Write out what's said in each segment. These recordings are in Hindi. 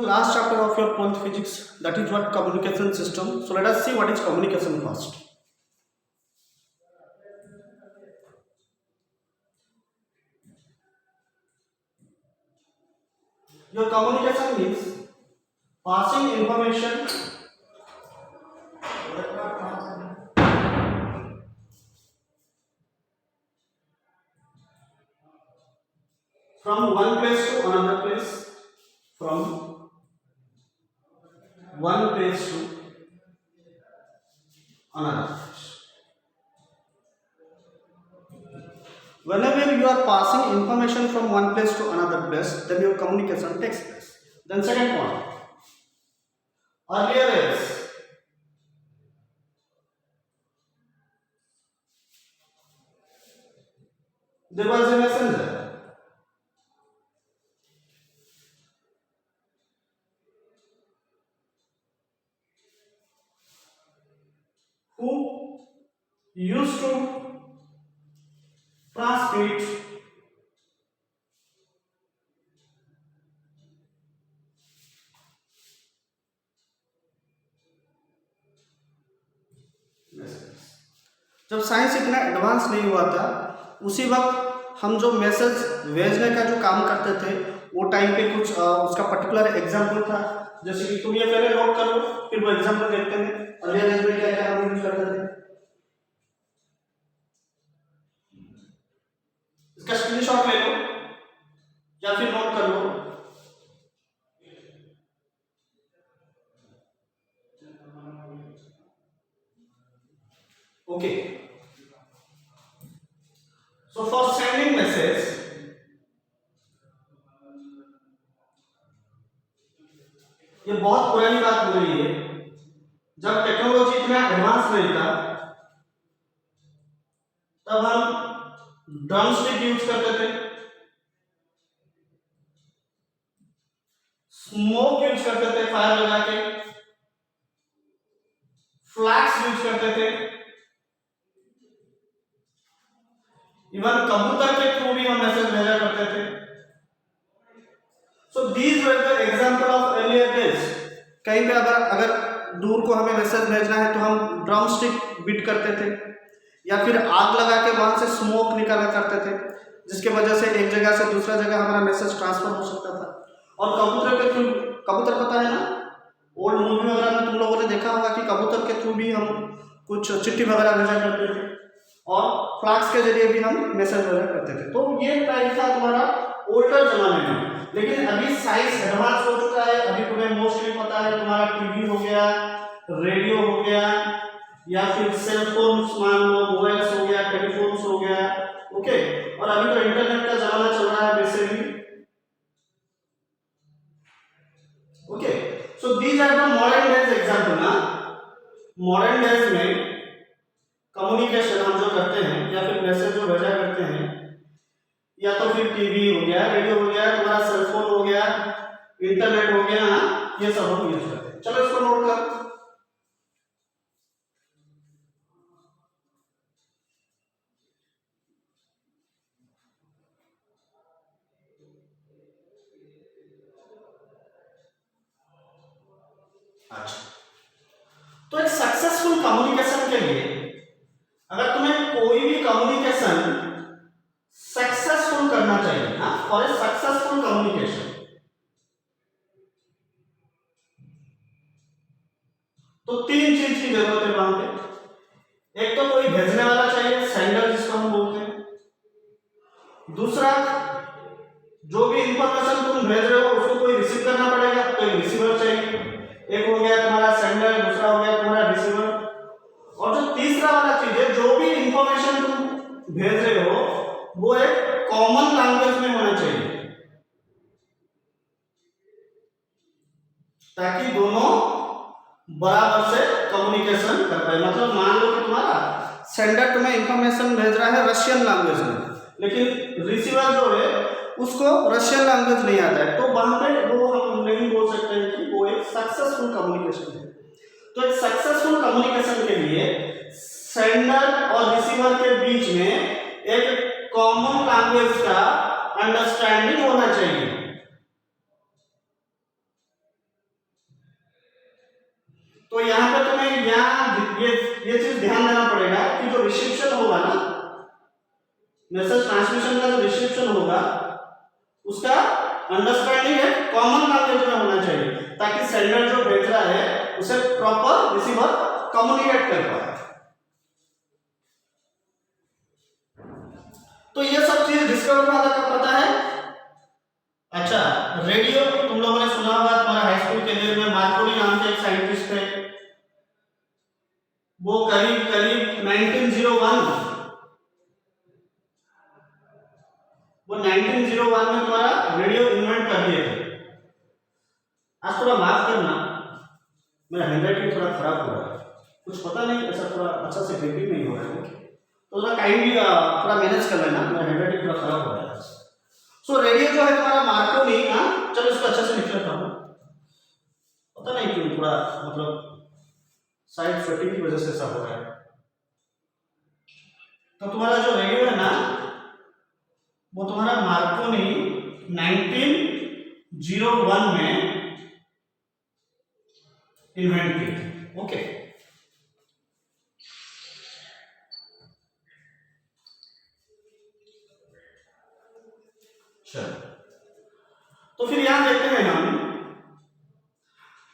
last chapter of your 12th physics, that is what communication system. So let us see what is communication first. Your communication means passing information from one place to another place, from one place to another place. Whenever you are passing information from one place to another place, then your communication takes place. Then second point, earlier is there was a messenger who used to transmit message. जब साइंस इतना एडवांस नहीं हुआ था, उसी वक्त हम जो मैसेज भेजने का जो काम करते थे वो टाइम पे कुछ उसका पर्टिकुलर एग्जाम्पल था। जैसे कि तुम ये पहले नोट कर लो, फिर वो एग्जाम्पल देखते हैं अर्लियर एज में क्या क्या हम यूज करते थे। इसका स्क्रीनशॉट ले लो या फिर नोट कर लो। Okay, so for sending message, ये बहुत पुरानी बात हो रही है। जब टेक्नोलॉजी इतना एडवांस नहीं था तब हम ड्रम स्टिक यूज करते थे, स्मोक यूज करते थे फायर लगा के, फ्लैक्स यूज करते थे, इवन कबूतर के थ्रू भी हम मैसेज भेजा करते थे। So these were the example of earlier days. कहीं पे अगर दूर को हमें मैसेज भेजना है तो हम ड्रम स्टिक बीट करते थे या फिर आग लगा के वहां से स्मोक निकाला करते थे, जिसके वजह से एक जगह से दूसरा जगह हमारा मैसेज ट्रांसफर हो सकता था। और कबूतर के थ्रू, कबूतर पता है ना, ओल्ड मूवी वगैरह में तुम लोगों ने देखा होगा कि कबूतर के थ्रू भी हम कुछ चिट्ठी वगैरह भेजा करते थे और फ्लैक्स के जरिए भी हम मैसेज वगैरह करते थे। तो ये टाइम था तुम्हारा ओल्डर जमाने में। लेकिन अभी साइंस एडवांस हो चुका है। अभी तुम्हें मोस्टली पता है तुम्हारा टीवी हो गया, रेडियो हो गया, या फिर सेलफोन्स मान लो, मोबाइल्स हो गया, टेलीफोन्स हो गया। ओके, और अभी तो इंटरनेट का जमाना चल रहा है basically. Okay, so these are the modern days example ना। मॉडर्न डेज में कम्युनिकेशन हम जो करते हैं या फिर मैसेज जो भेजा करते हैं, या तो फिर टीवी हो गया, रेडियो हो गया, तुम्हारा सेलफोन हो गया, इंटरनेट हो गया, ये सब हम यूज करते हैं। चलो इसको नोट कर। अच्छा, तो एक सक्सेसफुल कम्युनिकेशन के लिए अगर तुम्हें कोई भी कम्युनिकेशन सक्सेसफुल करना चाहिए ना, फॉर ए सक्सेसफुल कम्युनिकेशन, तो तीन चीज की जरूरत है वहां पे। एक तो कोई भेजने वाला चाहिए, सेंडर जिसको हम बोलते हैं। दूसरा, जो भी इंफॉर्मेशन तुम भेज रहे हो उसको कोई रिसीव करना पड़ेगा, तो एक रिसीवर चाहिए। एक हो गया तुम्हारा सेंडर, दूसरा हो गया तुम्हारा रिसीवर। और जो तीसरा वाला चीज है, जो भी इंफॉर्मेशन तुम भेज रहे हो वो एक कॉमन लैंग्वेज में होना चाहिए, ताकि दोनों बराबर से कम्युनिकेशन कर पाए। मतलब मान लो कि तुम्हारा सेंडर तुम्हें इंफॉर्मेशन भेज रहा है रशियन लैंग्वेज में, लेकिन रिसीवर जो है उसको रशियन लैंग्वेज नहीं आता है, तो वहां पे वो हम नहीं बोल सकते हैं कि वो एक सक्सेसफुल कम्युनिकेशन है। तो एक सक्सेसफुल कम्युनिकेशन के लिए सेंडर और रिसीवर के बीच में एक कॉमन लैंग्वेज का अंडरस्टैंडिंग होना चाहिए। तो यहाँ पे तुम्हें यहाँ ये चीज ध्यान देना पड़ेगा कि जो रिसेप्शन होगा ना, मैसेज ट्रांसमिशन का जो रिसेप्शन होगा उसका अंडरस्टैंडिंग है कॉमन लैंग्वेज में होना चाहिए, ताकि सेंडर जो भेज रहा है उसे प्रॉपर रिसीवर कम्युनिकेट कर पाए। तो ये सब चीज डिस्कवर फादर का पता है। अच्छा, रेडियो तुम लोगों ने सुना होगा, तुम्हारा हाई स्कूल के लिए में मार्कोनी नाम के एक साइंटिस्ट थे, वो करीब करीब 1901 में तुम्हारा रेडियो इन्वेंट कर दिए थे। आज थोड़ा माफ करना, मेरा हैंडराइटिंग थोड़ा खराब हो रहा है, कुछ पता नहीं ऐसा थोड़ा अच्छा से ग्रिपिंग नहीं हो रहा है, तो थोड़ा काइंडली थोड़ा मैनेज कर लेना, मेरा हैंडराइटिंग थोड़ा खराब हो रहा है। सो रेडियो जो है तुम्हारा मार्कोनी, चलो इसको अच्छे से लिख लेता हूँ, पता नहीं क्यों थोड़ा मतलब साइड सेटिंग की वजह से ऐसा हो रहा है। तो तुम्हारा जो रेडियो है ना, वो तुम्हारा मार्कोनी 1901 में इन्वेंट किया। ओके, चलो तो फिर यहां देखते हैं हम,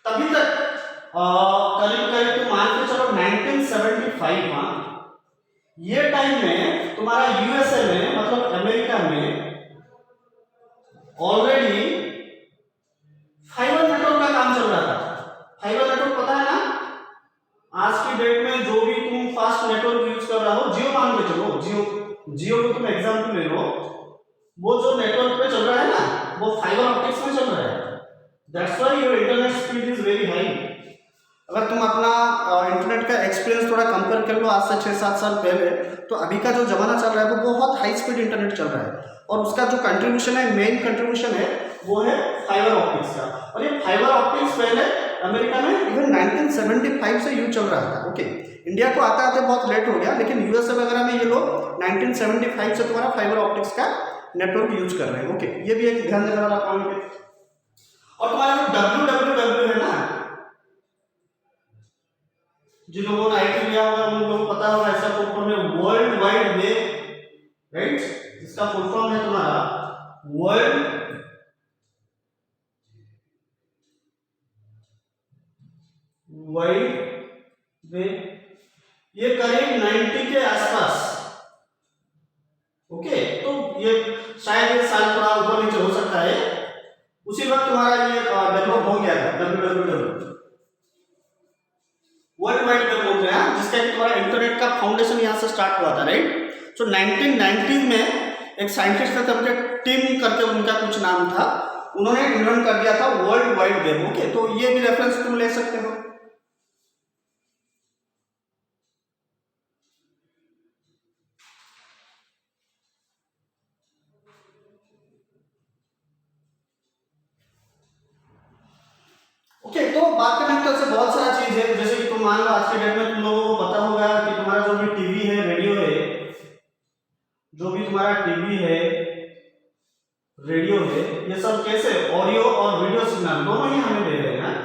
तभी तक करीब करीब तो मान के चलो 1975 ये टाइम में तुम्हारा यूएसए में मतलब अमेरिका में ऑलरेडी फाइबर नेटवर्क का काम चल रहा था। फाइबर नेटवर्क पता है ना, आज की डेट में जो भी तुम फास्ट नेटवर्क यूज कर रहा हो, जियो मान के चलो, जियो को तुम एग्जांपल ले लो, वो जो नेटवर्क पे चल रहा है ना वो फाइबर ऑप्टिक्स में चल रहा है। That's why your internet speed is very high. अगर तुम अपना इंटरनेट का एक्सपीरियंस थोड़ा कंपेयर कर लो आज से 6-7 साल पहले, तो अभी का जो जमाना चल रहा है वो बहुत हाई स्पीड इंटरनेट चल रहा है, और उसका जो कंट्रीब्यूशन है, मेन कंट्रीब्यूशन है वो है फाइबर ऑप्टिक्स का। और ये फाइबर ऑप्टिक्स पहले अमेरिका में इवन 1975 से यूज चल रहा था। ओके, इंडिया को आते आते बहुत लेट हो गया, लेकिन यूएसए वगैरह में ये लोग 1975 से तुम्हारा फाइबर ऑप्टिक्स का नेटवर्क यूज कर रहे हैं। ओके, ये भी एक ध्यान देने वाला पॉइंट है। और तुम्हारा जो www है ना, जिन लोगों ने आईटी लिया होगा उन लोगों को पता होगा, ऐसा फुल फॉर्म है वर्ल्ड वाइड वेब, राइट, इसका फुल फॉर्म है तुम्हारा वर्ल्ड वाइड वेब। ये करीब 90 के आसपास। ओके, तो ये शायद ये साल थोड़ा ऊपर नीचे हो सकता है, उसी वक्त तुम्हारा ये डेवलप हो गया था www, वर्ल्ड वाइड वेब बोलते हैं, जिसका कि तुम्हारा इंटरनेट का फाउंडेशन यहाँ से स्टार्ट हुआ था, राइट। सो 1990 में एक साइंटिस्ट थे, टिम करके उनका कुछ नाम था, उन्होंने इन्वेंट कर दिया था वर्ल्ड वाइड वेब। ओके, तो ये भी रेफरेंस तुम ले सकते हो। ओके, तो बात करने की तरफ से बहुत सारा चीज है, जैसे कि तुम मान लो आज के डेट में तुम लोगों को पता होगा कि तुम्हारा जो भी टीवी है, रेडियो है, जो भी तुम्हारा टीवी है, रेडियो है, ये सब कैसे ऑडियो और वीडियो सिग्नल दोनों ही हमें दे रहे हैं।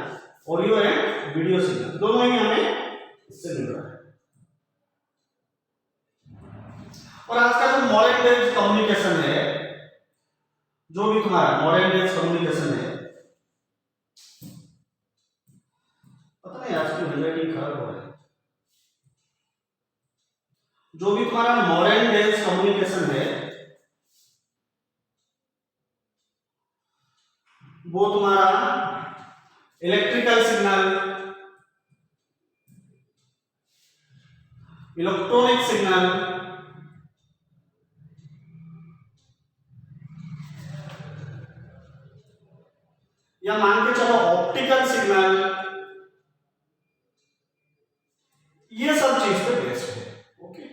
ऑडियो एंड वीडियो सिग्नल दोनों ही हमें इससे मिल रहा है। और आज का जो मॉडर्न डे कम्युनिकेशन है, जो भी तुम्हारा मॉडर्न डे कम्युनिकेशन है, पता नहीं आज की हैंडराइटिंग खराब हो रहा है, जो भी तुम्हारा मॉडर्न डे कम्युनिकेशन है वो तुम्हारा इलेक्ट्रिकल सिग्नल, इलेक्ट्रॉनिक सिग्नल, या मान के चलो ऑप्टिकल सिग्नल, ये सब चीज पे बेस्ड है। ओके,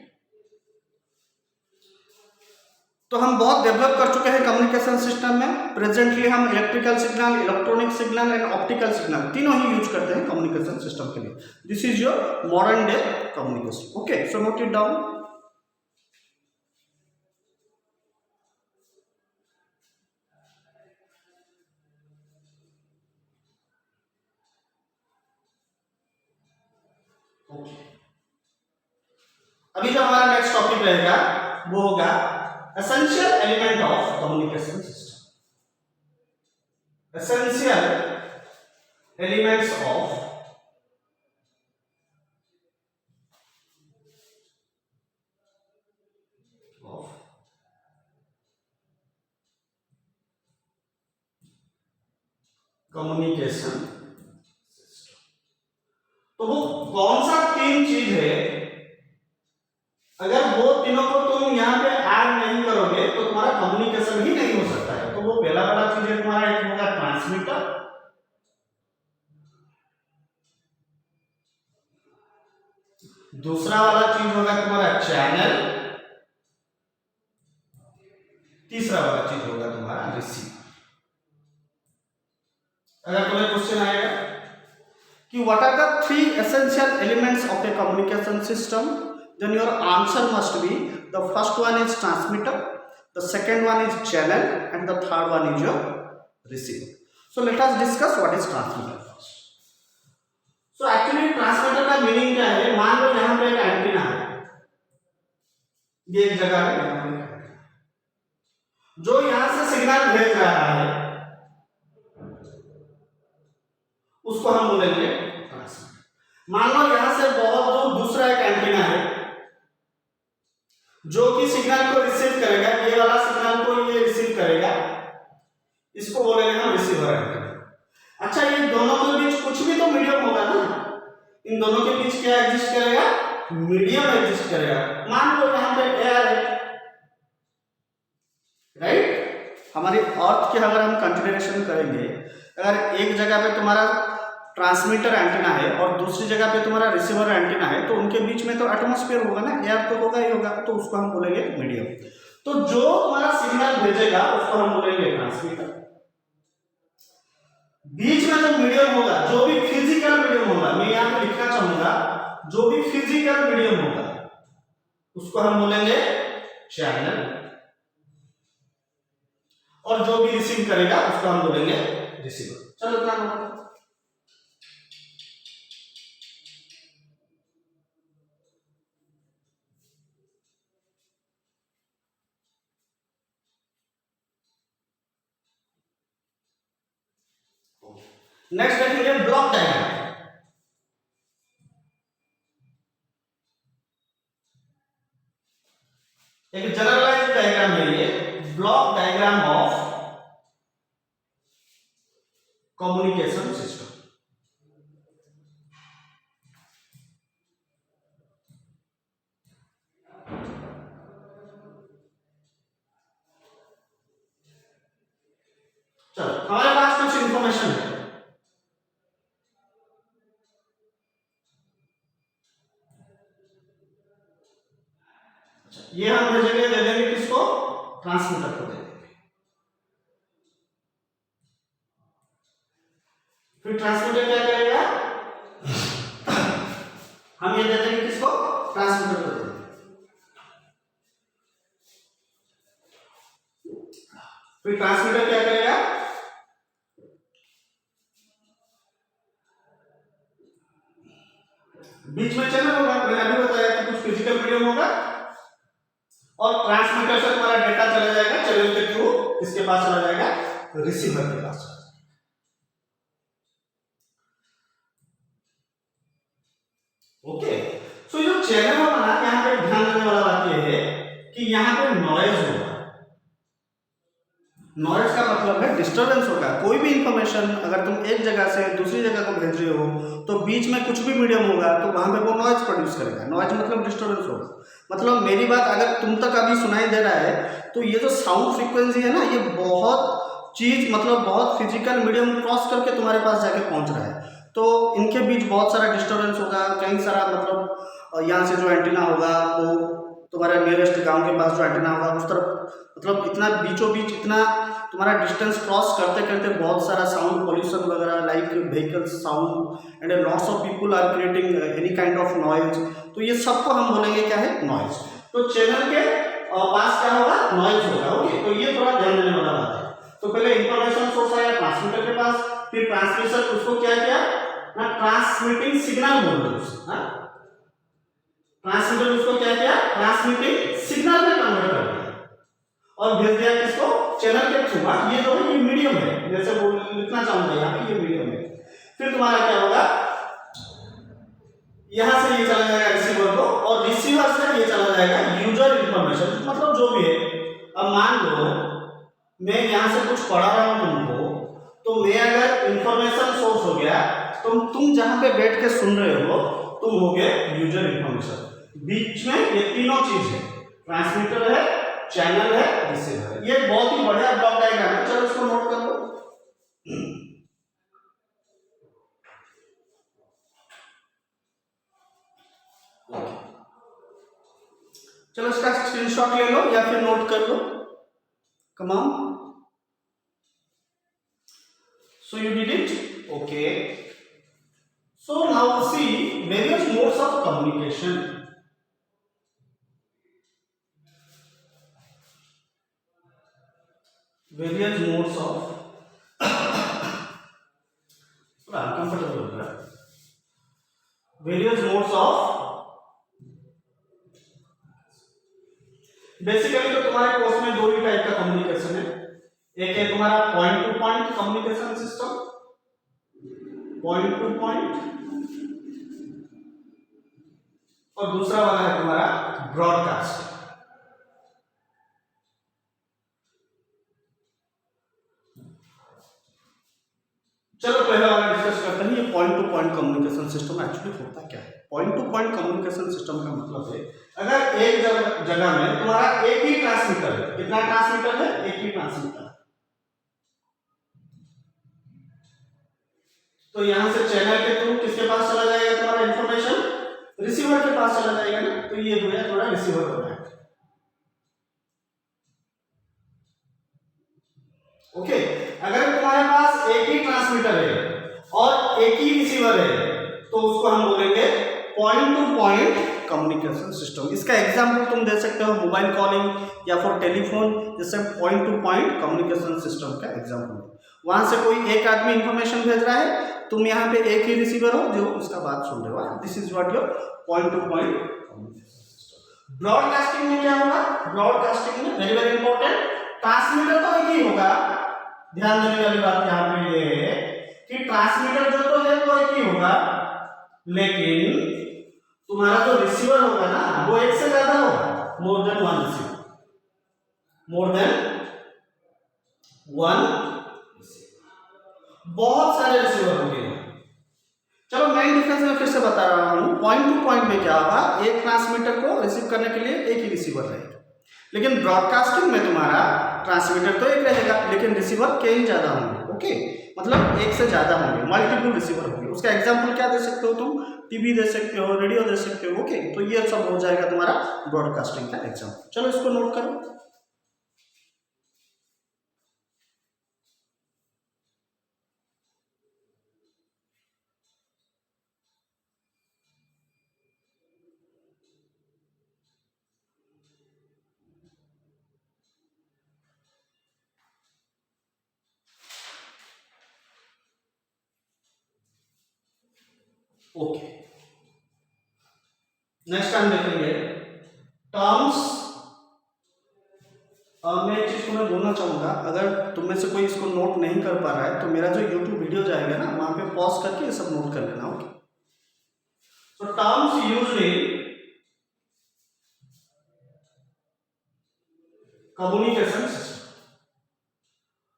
तो हम बहुत डेवलप कर चुके हैं कम्युनिकेशन सिस्टम में। प्रेजेंटली हम electrical signal, electronic signal and optical signal तीनों ही यूज करते हैं कम्युनिकेशन सिस्टम के लिए। This is your modern day communication. Okay, so note it down. Okay, अभी जो हमारा नेक्स्ट टॉपिक रहेगा वो होगा essential element of communication system. Essential elements of communication system. तो वो कौन सा तीन चीज है, अगर वो तीनों को तुम यहां पे ऐड नहीं करोगे तो तुम्हारा कम्युनिकेशन ही नहीं हो सकता है। तो वो पहला वाला चीज है तुम्हारा, एक होगा ट्रांसमीटर, दूसरा वाला चीज होगा तुम्हारा चैनल, तीसरा वाला चीज होगा तुम्हारा रिसीवर। अगर तुम्हें क्वेश्चन आएगा कि what are the three essential elements of a communication system, then your answer must be the first one is transmitter, the second one is channel, and the third one is your receiver. So let us discuss what is transmitter first. So actually transmitter का मीनिंग क्या है, मान लो यहाँ पे एक एंटीना है, ये एक जगह है यहाँ पे, जो यहाँ से सिग्नल भेज रहा है उसको हम बोलेंगे ट्रांसमीटर। मान लो यहाँ से बहुत दूर दूसरा एक एंटीना है जो कि सिग्नल को रिसीव करेगा, ये वाला सिग्नल को ये रिसीव करेगा, इसको बोलेंगे हम रिसीवर एंटीना। अच्छा, ये दोनों के बीच कुछ भी तो मीडियम होगा ना, इन दोनों के बीच क्या एग्जिस्ट करेगा, मीडियम एग्जिस्ट करेगा। मान लो यहाँ पे एयर है, राइट, हमारी अर्थ की अगर हम कंसिडरेशन करेंगे, अगर एक जगह पे तुम्हारा ट्रांसमीटर एंटीना है और दूसरी जगह पे तुम्हारा रिसीवर एंटीना है, तो उनके बीच में तो एटमॉस्फेयर होगा ना, एयर तो होगा ही होगा, तो उसको हम बोलेंगे मीडियम। तो जो तुम्हारा सिग्नल भेजेगा उसको हम बोलेंगे ट्रांसमीटर। बीच में जो मीडियम होगा, जो भी फिजिकल मीडियम होगा, मैं यहाँ पे लिखना चाहूंगा, जो भी फिजिकल मीडियम होगा उसको हम बोलेंगे चैनल, और जो भी रिसीव करेगा उसको हम बोलेंगे रिसीवर। चलो इतना नोट। नेक्स्ट देखेंगे ब्लॉक डायग्राम। एक जनरलाइज्ड डायग्राम है ये, block diagram of communication system. चलो हमारे पास कुछ इंफॉर्मेशन है। ये हम भेजेंगे, दे देंगे किसको, ट्रांसमीटर को दे देंगे। फिर ट्रांसमीटर क्या करेगा, हम ये दे देंगे किसको, ट्रांसमीटर को दे देंगे। फिर ट्रांसमीटर क्या करेगा, बीच में चैनल होगा, मैंने अभी बताया कि कुछ फिजिकल मीडियम होगा, और ट्रांसमीटर से तुम्हारा डेटा चला जाएगा चैनल के थ्रू, किसके पास चला जाएगा, रिसीवर के पास चला जाएगा। ओके, सो जो चैनल होगा ना, यहाँ पे ध्यान देने वाला बात ये है कि यहाँ पे नॉइज होगा। नॉइज का मतलब है डिस्टरबेंस होगा। कोई भी इंफॉर्मेशन अगर तुम एक जगह से दूसरी जगह को भेज रहे हो तो बीच में कुछ भी मीडियम होगा तो वहां पे वो नॉइज प्रोड्यूस करेगा। नॉइज मतलब डिस्टरबेंस होगा। मतलब मेरी बात अगर तुम तक अभी सुनाई दे रहा है तो ये जो साउंड फ्रीक्वेंसी है ना, ये बहुत चीज मतलब बहुत फिजिकल मीडियम क्रॉस करके तुम्हारे पास जाके पहुंच रहा है, तो इनके बीच बहुत सारा डिस्टरबेंस होगा। कई सारा मतलब यहाँ से जो एंटीना होगा वो तुम्हारा नियरेस्ट गांव के पास जो एंटीना होगा उस तरफ, मतलब इतना बीचों बीच इतना तुम्हारा डिस्टेंस क्रॉस करते करते बहुत सारा साउंड पॉल्यूशन वगैरह like vehicles sound and lots of people are creating any kind of noise, तो ये सबको हम बोलेंगे क्या है, नॉइज। तो चैनल के पास क्या होगा, नॉइज होगा। ओके, तो ये थोड़ा ध्यान देने वाला बात है। तो पहले इंफॉर्मेशन सोर्स आया ट्रांसमीटर के पास, फिर ट्रांसमिशन, उसको क्या किया ना, ट्रांसमिटिंग सिग्नल बोल रहे हैं, ट्रांसमीटर उसको क्या किया, ट्रांसमिटिंग सिग्नल में कन्वर्ट कर दिया और भेज दिया किसको, चैनल के थ्रू। ये जो है ये मीडियम है, जैसे वो लिखना चाहूंगा यहाँ पे, ये मीडियम है। फिर तुम्हारा क्या होगा, यहां से ये चला जाएगा रिसीवर को और रिसीवर से ये चला जाएगा यूजर इंफॉर्मेशन, मतलब जो भी है। अब मान लो मैं यहां से कुछ पढ़ा रहा हूं तुमको, तो मैं अगर इंफॉर्मेशन सोर्स हो गया, तो तुम जहां पे बैठ के सुन रहे हो तुम हो गए यूजर इंफॉर्मेशन। बीच में ये तीनों चीज है, ट्रांसमीटर है, चैनल है, रिसीवर है। ये बहुत ही बढ़िया ब्लॉक डायग्राम है, चलो इसको नोट कर लो। चलो इसका स्क्रीनशॉट ले लो या फिर नोट कर लो। Come on, so you did it, okay. So now see various modes of communication. Various modes of, थोड़ा अनकंफर्टेबल लग रहा है। वेरियस मोड्स ऑफ, बेसिकली तो तुम्हारे कोर्स में दो ही टाइप का कम्युनिकेशन है। एक है तुम्हारा point two point communication system, point two point, और दूसरा वाला है तुम्हारा ब्रॉडकास्ट। चलो पहला वाला डिस्कस करते हैं। ये point two point communication system actually होता क्या है। Point two point communication system का मतलब है, अगर एक जगह में तुम्हारा एक ही ट्रांसमीटर है, कितना ट्रांसमीटर है, एक ही ट्रांसमीटर, तो यहां से चैनल के थ्रू किसके पास चला जाएगा तुम्हारा इंफॉर्मेशन, रिसीवर के पास चला जाएगा ना। तो ये हो गया तुम्हारा रिसीवर का बैंक। ओके, अगर तुम्हारे पास एक ही ट्रांसमीटर है और एक ही रिसीवर है, तो उसको हम बोलेंगे point two point communication system. इसका एग्जांपल तुम दे सकते हो मोबाइल कॉलिंग या फिर टेलीफोन, जैसे point two point communication system का एग्जांपल। वहां से कोई एक आदमी इंफॉर्मेशन भेज रहा है, तुम यहाँ पे एक ही रिसीवर हो जो उसका बात सुन रहे हो। This is what your point two point communication system. Broadcasting में क्या होगा, ब्रॉडकास्टिंग में वेरी वेरी इंपॉर्टेंट, ट्रांसमीटर तो एक ही होगा। ध्यान देने वाली बात यहाँ पे ये है कि ट्रांसमीटर जो तो है वो एक ही होगा, लेकिन तुम्हारा जो रिसीवर होगा ना वो एक से ज्यादा होगा, more than one receiver, more than one receiver, बहुत सारे रिसीवर होंगे। चलो मेन डिफरेंस मैं फिर से बता रहा हूं। पॉइंट टू पॉइंट में क्या होगा, एक ट्रांसमीटर को रिसीव करने के लिए एक ही रिसीवर रहेगा, लेकिन ब्रॉडकास्टिंग में तुम्हारा ट्रांसमीटर तो एक रहेगा लेकिन रिसीवर कई ज्यादा होंगे। ओके, मतलब एक से ज्यादा होंगे, मल्टीपल रिसीवर होंगे। उसका एग्जांपल क्या दे सकते हो तुम, टीवी दे सकते हो, रेडियो दे सकते हो। ओके, तो ये सब हो जाएगा तुम्हारा ब्रॉडकास्टिंग का एग्जांपल। चलो इसको नोट करो। ओके, नेक्स्ट टाइम देखेंगे टर्म्स। मैं एक चीज तुम्हें बोलना चाहूंगा, अगर तुम में से कोई इसको नोट नहीं कर पा रहा है तो मेरा जो यूट्यूब वीडियो जाएगा ना वहां पे पॉज करके ये सब नोट कर लेना। Okay, so terms used in communication system.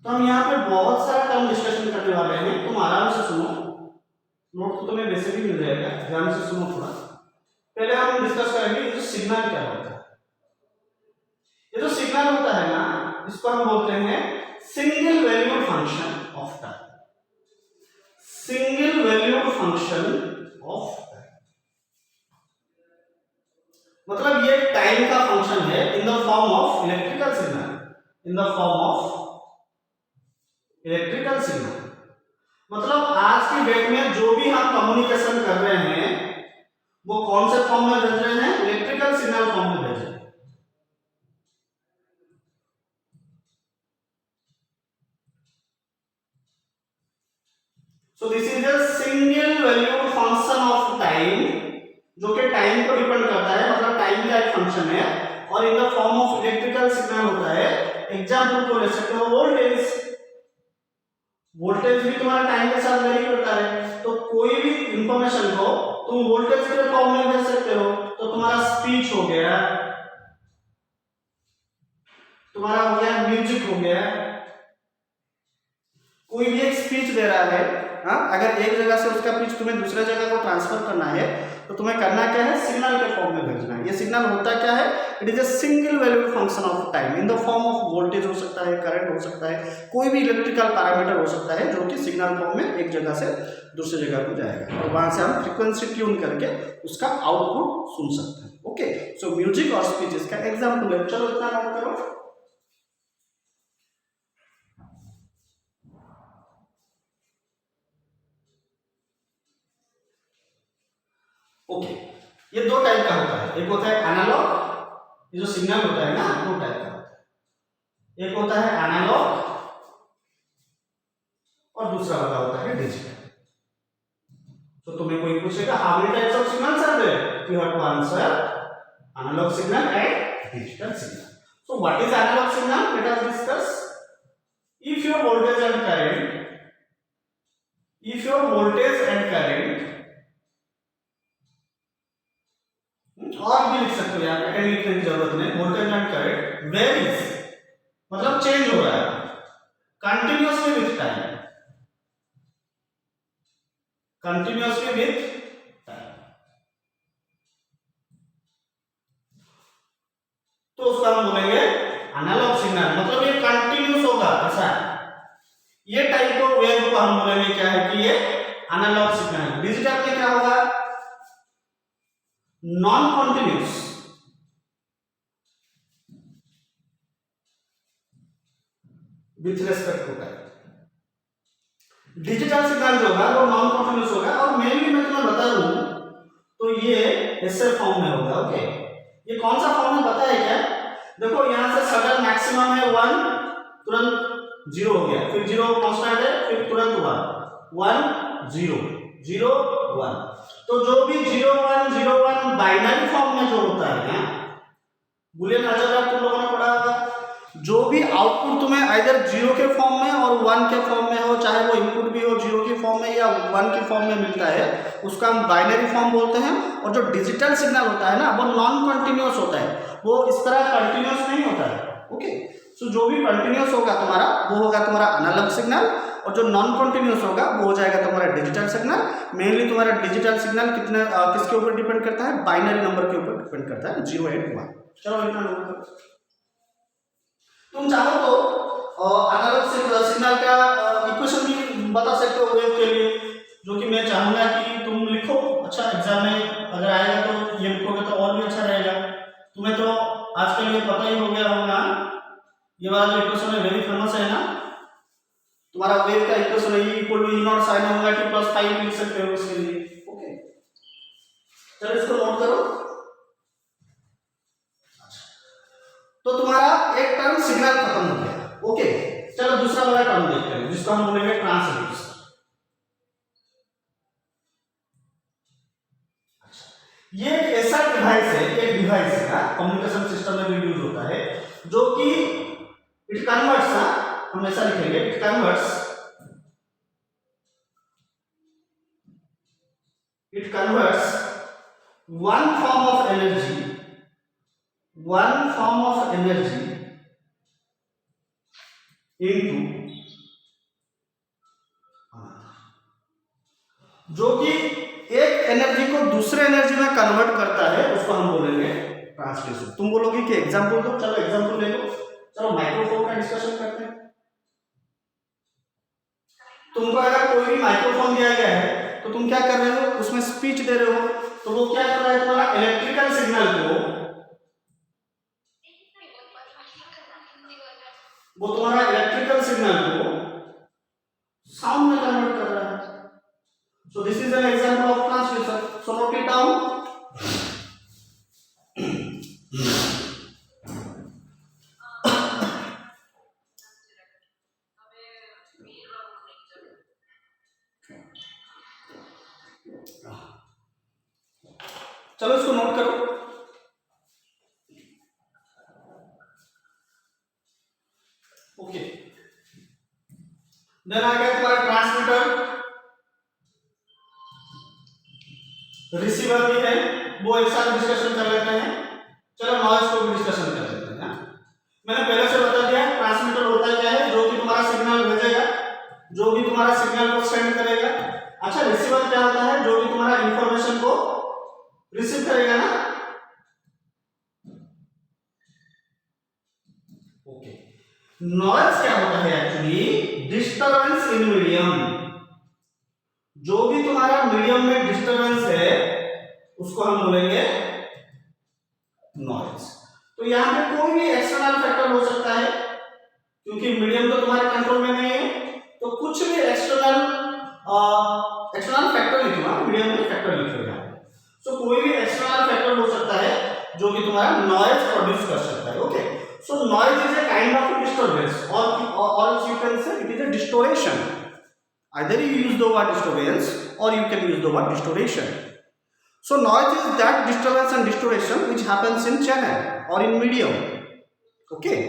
तो हम यहाँ पे बहुत सारा टर्म डिस्कशन करने वाले हैं, तुम आराम से सुनो, नोट तो तुम्हें वैसे भी मिल जाएगा, ध्यान से सुनो थोड़ा। पहले हम डिस्कस करेंगे ये जो सिग्नल क्या होता है। ये जो सिग्नल होता है ना, इसको हम बोलते हैं single valued function of time. Single valued function of time मतलब ये टाइम का फंक्शन है in the form of electrical signal, in the form of electrical signal. मतलब आज की डेट में जो भी हम कम्युनिकेशन कर रहे हैं वो कौन से फॉर्म में भेज रहे हैं, इलेक्ट्रिकल सिग्नल फॉर्म में भेज रहे हैं। So this is a single valued function of time जो कि टाइम को डिपेंड करता है, मतलब टाइम का एक फंक्शन है, और in the form of electrical signal होता है। एग्जाम्पल को ले सकते हो वोल्टेज। वोल्टेज भी तुम्हारा टाइम के साथ वेरी करता है, तो कोई भी इंफॉर्मेशन को तुम वोल्टेज के फॉर्म में भेज सकते हो। तो तुम्हारा स्पीच हो गया, तुम्हारा हो गया म्यूजिक हो गया, कोई भी एक स्पीच दे रहा है, हाँ, अगर एक जगह से उसका पिच तुम्हें दूसरे जगह को ट्रांसफर करना है तो तुम्हें करना क्या है, सिग्नल के फॉर्म में भेजना है। ये सिग्नल होता क्या है, it is a single valued function of time in the form of voltage हो सकता है, करंट हो सकता है, कोई भी इलेक्ट्रिकल पैरामीटर हो सकता है जो कि सिग्नल फॉर्म में एक जगह से दूसरी जगह को जाएगा, और वहां से हम फ्रीक्वेंसी ट्यून करके उसका आउटपुट सुन सकते हैं। ओके, सो म्यूजिक और स्पीच इसका एग्जाम्पल है। चलो इतना नोट करो। ओके, ये दो टाइप का होता है, एक होता है एनालॉग, ये जो सिग्नल होता है ना, दो टाइप का होता है, एक होता है एनालॉग और दूसरा वाला होता है डिजिटल। तो तुम्हें कोई पूछेगा how many types of signals are there, you have to answer analogue signal and digital signal. So what is analogue signal, let us discuss. If your voltage and current, if your voltage and current, और भी लिख सकते हो यहाँ पे, एंड लिखने की जरूरत नहीं, वोल्टेज एंड करंट वेरीज मतलब चेंज हो रहा है continuously with time, continuously with time, तो उसको हम बोलेंगे एनालॉग सिग्नल, मतलब ये कंटिन्यूअस होगा ऐसा, ये टाइप ऑफ वेव को हम बोलेंगे क्या है कि ये एनालॉग सिग्नल। डिजिटल में क्या होगा, non continuous, with respect to time. Digital signal जो होगा वो नॉन कॉन्टिन्यूस होगा, और मेनली मैं तुम्हें बता दूं तो ये ऐसे फॉर्म में होगा। ओके, ये कौन सा फॉर्म है पता है क्या, देखो यहां से सडन मैक्सिमम है 1, तुरंत 0 हो गया, फिर 0 कांस्टेंट है, फिर तुरंत 1 0 0 1, तो जो भी 0 1 0 1 बाइनरी फॉर्म में जो होता है, बुलियन अलजेब्रा तुम लोगों ने पढ़ा होगा, जो भी आउटपुट तुम्हें आइदर 0 के फॉर्म में और 1 के फॉर्म में हो, चाहे वो इनपुट भी हो 0 के फॉर्म में या 1 के फॉर्म में मिलता है, उसका हम बाइनरी फॉर्म बोलते हैं। और जो डिजिटल सिग्नल होता है ना, वो नॉन कंटिन्यूअस होता है, वो इस तरह कंटिन्यूअस नहीं होता है। ओके, सो जो भी कंटिन्यूअस होगा तुम्हारा वो होगा तुम्हारा एनालॉग सिग्नल, और जो नॉन कंटिन्यूअस होगा वो हो जाएगा तुम्हारा डिजिटल सिग्नल। मेनली तुम्हारा डिजिटल सिग्नल कितने किसके ऊपर डिपेंड करता है, बाइनरी नंबर के ऊपर डिपेंड करता है, 0 और 1। चलो इतना नोट करो। तुम चाहो तो एनालॉग सिग्नल का इक्वेशन भी बता सकते हो वेव के लिए, जो कि मैं चाहूंगा कि तुम लिखो। अच्छा, एग्जाम में अगर आएगा तो ये लिखोगे तो और भी अच्छा रहेगा। तुम्हें तो आजकल ये पता ही हो गया होगा, ये वाला जो इक्वेशन है वेरी फेमस है ना, तुम्हारा वेव का इक्वेशन है E = E0 sin ωt + ϕ लिख सकते हो इसके लिए। ओके, चलो इसको नोट करो। तो तुम्हारा एक टर्म सिग्नल खत्म हो गया। ओके, चलो दूसरा वाला टर्म देखते हैं जिसको हम बोलेंगे ट्रांसड्यूसर। ये एक ऐसा डिवाइस है, एक डिवाइस है ना, कम्युनिकेशन सिस्टम में भी यूज होता है, जो कि इट कन्वर्ट्स, हम ऐसा लिखेंगे, it converts one form of energy into जो कि एक एनर्जी को दूसरे एनर्जी में कन्वर्ट करता है, उसको हम बोलेंगे ट्रांसड्यूसर। तुम बोलोगे कि एग्जांपल दो, चलो एग्जांपल ले लो। चलो माइक्रोफोन का डिस्कशन करते हैं। तुमको अगर कोई भी माइक्रोफोन दिया गया है तो तुम क्या कर रहे हो, उसमें स्पीच दे रहे हो, तो वो क्या कर रहा है, तुम्हारा इलेक्ट्रिकल सिग्नल को, वो तुम्हारा इलेक्ट्रिकल सिग्नल को साउंड में कन्वर्ट कर रहा है। So this is an example of transducer. So note it down. चलो इसको नोट करो। ओके, देन आ गया तुम्हारा ट्रांसमीटर, रिसीवर भी है, वो एक साथ डिस्कशन कर लेते हैं। चलो नॉइज को भी डिस्कशन कर लेते हैं। मैंने पहले से बता दिया ट्रांसमीटर होता क्या है, जो कि तुम्हारा सिग्नल भेजेगा, जो भी तुम्हारा सिग्नल को सेंड करेगा। अच्छा, रिसीवर क्या होता है, जो भी तुम्हारा इंफॉर्मेशन को रिसीव करेगा ना। ओके, नॉइज क्या होता है एक्चुअली, डिस्टरबेंस इन मीडियम। जो भी तुम्हारा मीडियम में डिस्टरबेंस है उसको हम बोलेंगे नॉइज। तो यहां पे कोई भी एक्सटर्नल फैक्टर हो सकता है, क्योंकि मीडियम तो तुम्हारे कंट्रोल में नहीं है, तो कुछ भी एक्सटर्नल फैक्टर लिखूंगा, मीडियम में फैक्टर लिखूंगा। सो कोई भी एक्सटर्नल फैक्टर हो सकता है जो कि तुम्हारा नॉइज प्रोड्यूस कर सकता है। Okay, so noise is a kind of disturbance, और you can say it is a distortion. Either you use the word disturbance or you can use the word distortion. So noise is that disturbance and distortion which happens in channel or in medium. Okay.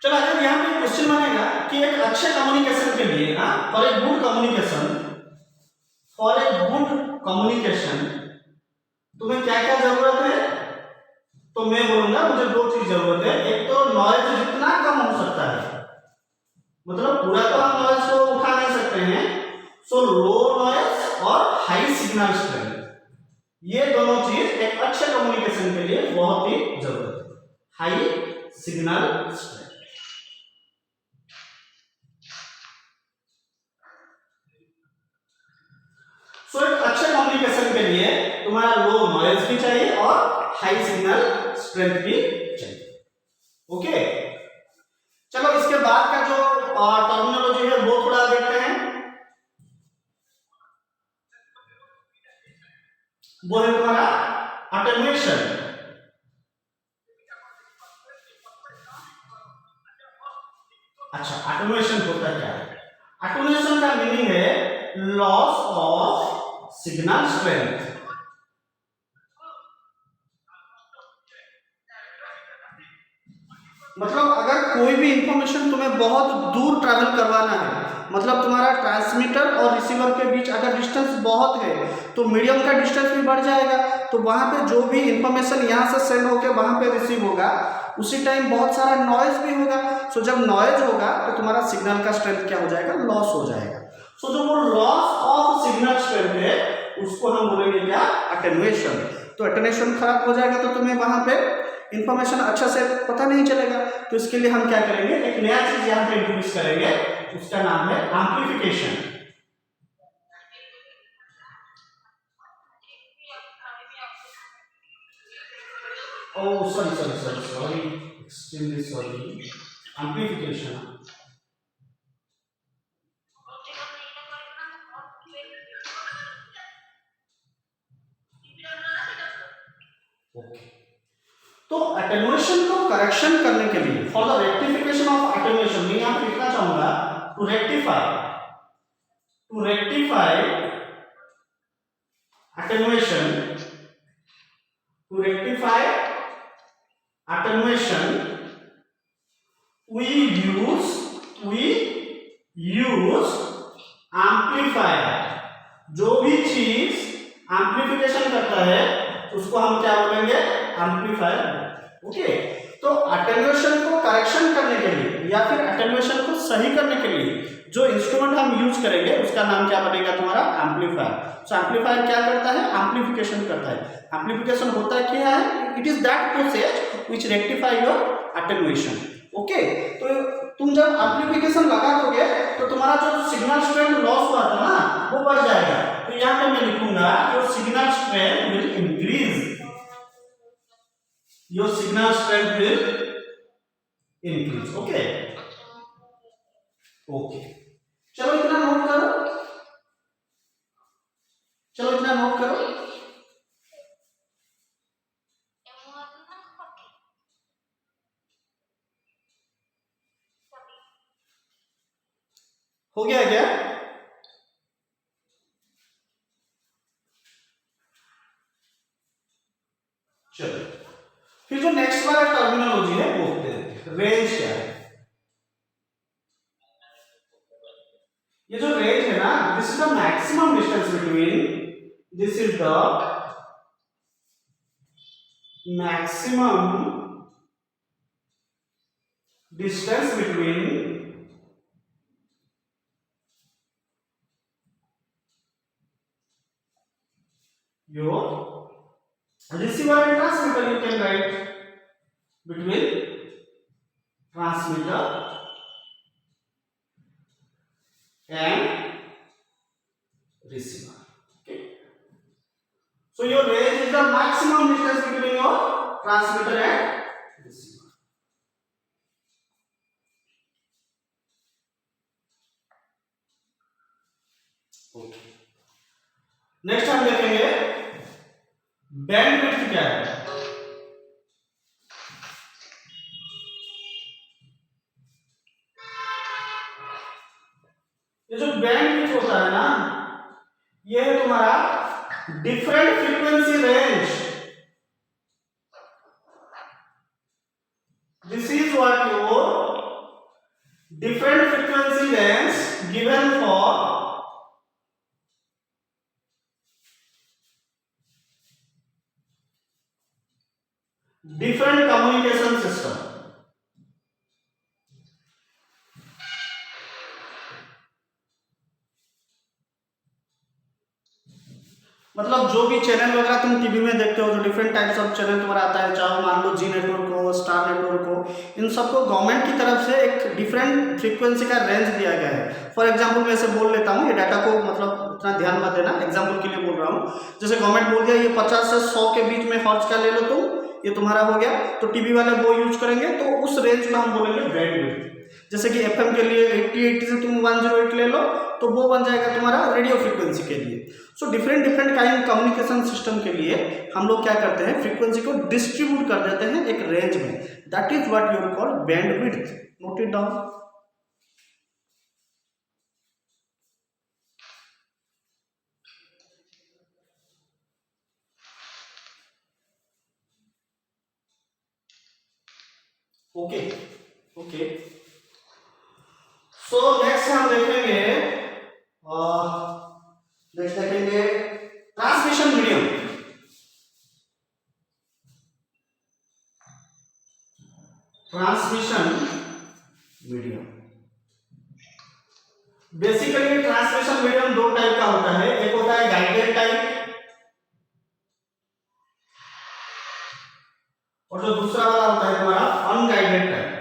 चलो अगर यहाँ पे क्वेश्चन बनेगा कि एक अच्छे कम्युनिकेशन के लिए ना, फॉर ए गुड कम्युनिकेशन तुम्हें क्या क्या जरूरत है, तो मैं बोलूंगा मुझे दो चीज जरूरत है। एक तो नॉइज जितना कम हो सकता है, मतलब पूरा तो हम नॉइज को उठा नहीं सकते हैं, सो लो नॉइज और हाई सिग्नल स्ट्रेंथ, ये दोनों चीज एक अच्छे कम्युनिकेशन के लिए बहुत ही जरूरत है। हाई सिग्नल स्ट्रेंथ, सो एक अच्छे कम्युनिकेशन के लिए तुम्हारा लो नॉइज भी चाहिए और हाई सिग्नल स्ट्रेंथ भी चाहिए। ओके, चलो इसके बाद का जो टर्मिनोलॉजी है वो थोड़ा देखते हैं। वो है तुम्हारा अटेन्युएशन। अच्छा, अटेन्युएशन होता क्या है? अटेन्युएशन का मीनिंग है लॉस ऑफ सिग्नल स्ट्रेंथ। मतलब अगर कोई भी इंफॉर्मेशन तुम्हें बहुत दूर ट्रैवल करवाना है, मतलब तुम्हारा ट्रांसमीटर और रिसीवर के बीच अगर डिस्टेंस बहुत है तो मीडियम का डिस्टेंस भी बढ़ जाएगा, तो वहां पे जो भी इंफॉर्मेशन यहाँ से सेंड होकर वहां पे रिसीव होगा उसी टाइम बहुत सारा नॉइज भी होगा। सो जब नॉइज होगा तो तुम्हारा सिग्नल का स्ट्रेंथ क्या हो जाएगा, लॉस हो जाएगा। सो जो वो लॉस ऑफ सिग्नल स्ट्रेंथ है उसको हम बोलेंगे क्या, अटेन्युएशन। तो अटेन्युएशन खराब हो जाएगा तो तुम्हें वहां पे इंफॉर्मेशन अच्छा से पता नहीं चलेगा। तो इसके लिए हम क्या करेंगे, एक नया चीज यहाँ पे इंट्रोड्यूस करेंगे, उसका नाम है amplification. Oh sorry, extremely sorry, amplification. तो अटेन्युएशन को करेक्शन करने के लिए, for the rectification of attenuation, मैं यहां पे लिखना चाहूंगा to rectify attenuation, we use amplifier। जो भी चीज एम्प्लीफिकेशन करता है उसको हम क्या बोलेंगे, एम्पलीफायर। ओके, तो अटेन्युएशन को करेक्शन करने के लिए या फिर अटेन्युएशन को सही करने के लिए जो इंस्ट्रूमेंट हम यूज करेंगे उसका नाम क्या बनेगा, तुम्हारा एम्पलीफायर। सो एम्पलीफायर क्या करता है, एम्प्लीफिकेशन करता है। एम्प्लीफिकेशन होता है क्या है, it is that process which rectify your attenuation. Okay, तो तुम जब एम्प्लीफिकेशन लगा दोगे तो तुम्हारा जो सिग्नल स्ट्रेंथ लॉस हुआ था ना वो बढ़ जाएगा। तो यहाँ पे मैं लिखूंगा your signal strength will increase, your signal strength will increase। okay, चलो इतना नोट करो। हो गया क्या? चलो, फिर जो नेक्स्ट वाला टर्मिनोलॉजी है वो रेंज क्या है? ये जो रेंज है ना, this is the maximum distance between, this is the maximum distance between your receiver and transmitter. You can write between transmitter and receiver. Okay. So your range is the maximum distance between your transmitter and receiver. Okay. Next हम देखेंगे बैंडविड्थ क्या है। ये जो बैंडविड्थ होता है ना, ये है तुम्हारा different frequency range. This is what your different frequency range given for different communication system। मतलब जो भी चैनल वगैरह तुम टीवी में देखते हो, जो डिफरेंट टाइप्स ऑफ चैनल तुम्हारा आता है, चाहे मान लो जी नेटवर्क हो, स्टार नेटवर्क हो, इन सबको गवर्नमेंट की तरफ से एक डिफरेंट फ्रीक्वेंसी का रेंज दिया गया है। फॉर एग्जांपल मैं इसे बोल लेता हूँ, ये डाटा को मतलब इतना ध्यान मत देना, एग्जांपल के लिए बोल रहा हूँ। जैसे गवर्नमेंट बोल दिया ये 50 से 100 के बीच में हर्ट्ज का ले लो तुम, ये तुम्हारा हो गया, तो टीवी वाले वो यूज करेंगे, तो उस रेंज में हम बोलेंगे बैंडविड्थ। जैसे कि एफएम के लिए 80 से तुम 108 ले लो, तो वो बन जाएगा तुम्हारा रेडियो फ्रीक्वेंसी के लिए। So different different kind communication system के लिए हम लोग क्या करते हैं, फ्रीक्वेंसी को डिस्ट्रीब्यूट कर देते हैं एक रेंज में। That is what you call bandwidth. Note it down. Okay okay. So next हम देखेंगे transmission medium. Transmission medium basically transmission medium दो टाइप का होता है, एक होता है गाइडेड टाइप और जो दूसरा वाला होता है तुम्हारा अनगाइडेड टाइप।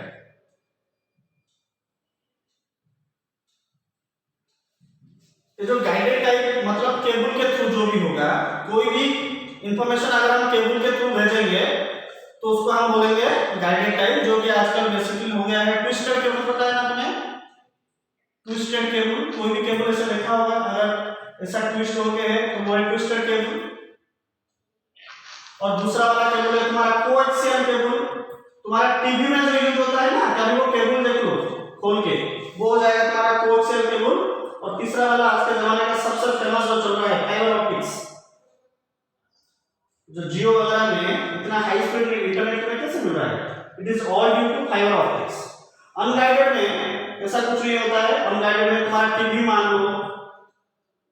ये जो गाइडेड टाइप मतलब केबल के थ्रू जो भी होगा, कोई भी इंफॉर्मेशन अगर हम केबल के थ्रू भेजेंगे तो उसको हम बोलेंगे गाइडेड टाइप, जो कि आजकल बेसिकली हो गया है ट्विस्टेड केबल। पता है ना तुम्हें ट्विस्टेड केबल? कोई भी केबल ऐसे लिखा होगा, अगर ऐसा ट्विस्ट हो गया है तो वो है ट्विस्टेड केबल। और दूसरा वाला केबल है तुम्हारा कोएक्सियल केबल। तुम्हारा टीवी में जो यूज होता है ना, कभी वो केबल देख लो खोल के, वो हो जाएगा तुम्हारा कोएक्सियल केबल। और तीसरा वाला आज के जमाने का सबसे फेमस जो चल रहा है फाइबर ऑप्टिक्स, जो जियो वगैरह में इतना हाई स्पीड इंटरनेट में कैसे मिल रहा है, it is all due to fibre optics. Unguided में ऐसा कुछ नहीं होता है। अनगाइडेड में तुम्हारा टीवी मान लो,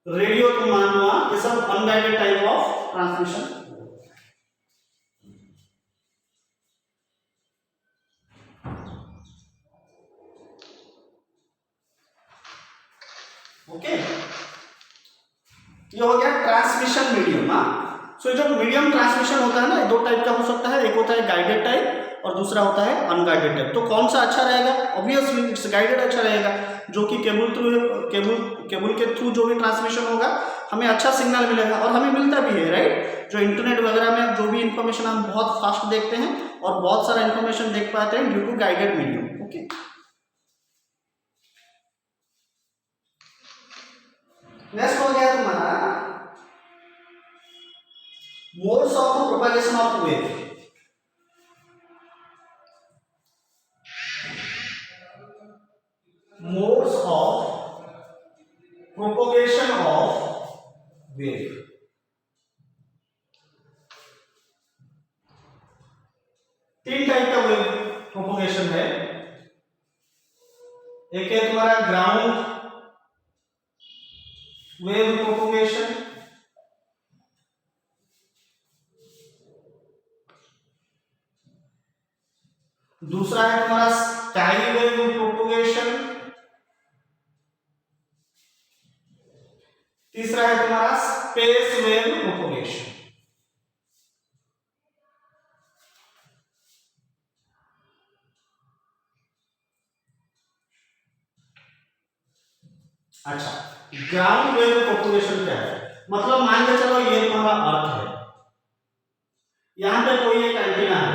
रेडियो तुम मान लो, ये सब unguided type of transmission. Okay, ये हो गया ट्रांसमिशन मीडियम। सो जो मीडियम ट्रांसमिशन होता है ना, दो टाइप का हो सकता है, एक होता है गाइडेड टाइप और दूसरा होता है अनगाइडेड टाइप। तो कौन सा अच्छा रहेगा? ऑब्वियसली इट्स गाइडेड अच्छा रहेगा, जो कि केबल के थ्रू जो भी ट्रांसमिशन होगा हमें अच्छा सिग्नल मिलेगा और हमें मिलता भी है, राइट। जो इंटरनेट वगैरह में जो भी इंफॉर्मेशन हम बहुत फास्ट देखते हैं और बहुत सारा इंफॉर्मेशन देख पाते हैं due to guided medium. Okay, next हो गया तुम्हारा modes of propagation of wave. Modes of propagation of wave. तीन टाइप का वेव प्रोपोगेशन है। एक है तुम्हारा ग्राउंड वेव प्रोपोगेशन, दूसरा है तुम्हारा स्काई वेव प्रोपोगेशन, तीसरा है तुम्हारा स्पेस वेव प्रोपोगेशन। अच्छा, ग्राउंड वेव प्रोपोगेशन क्या है? मतलब मान के चलो ये तुम्हारा अर्थ है, यहां पे कोई एक एंटीना है,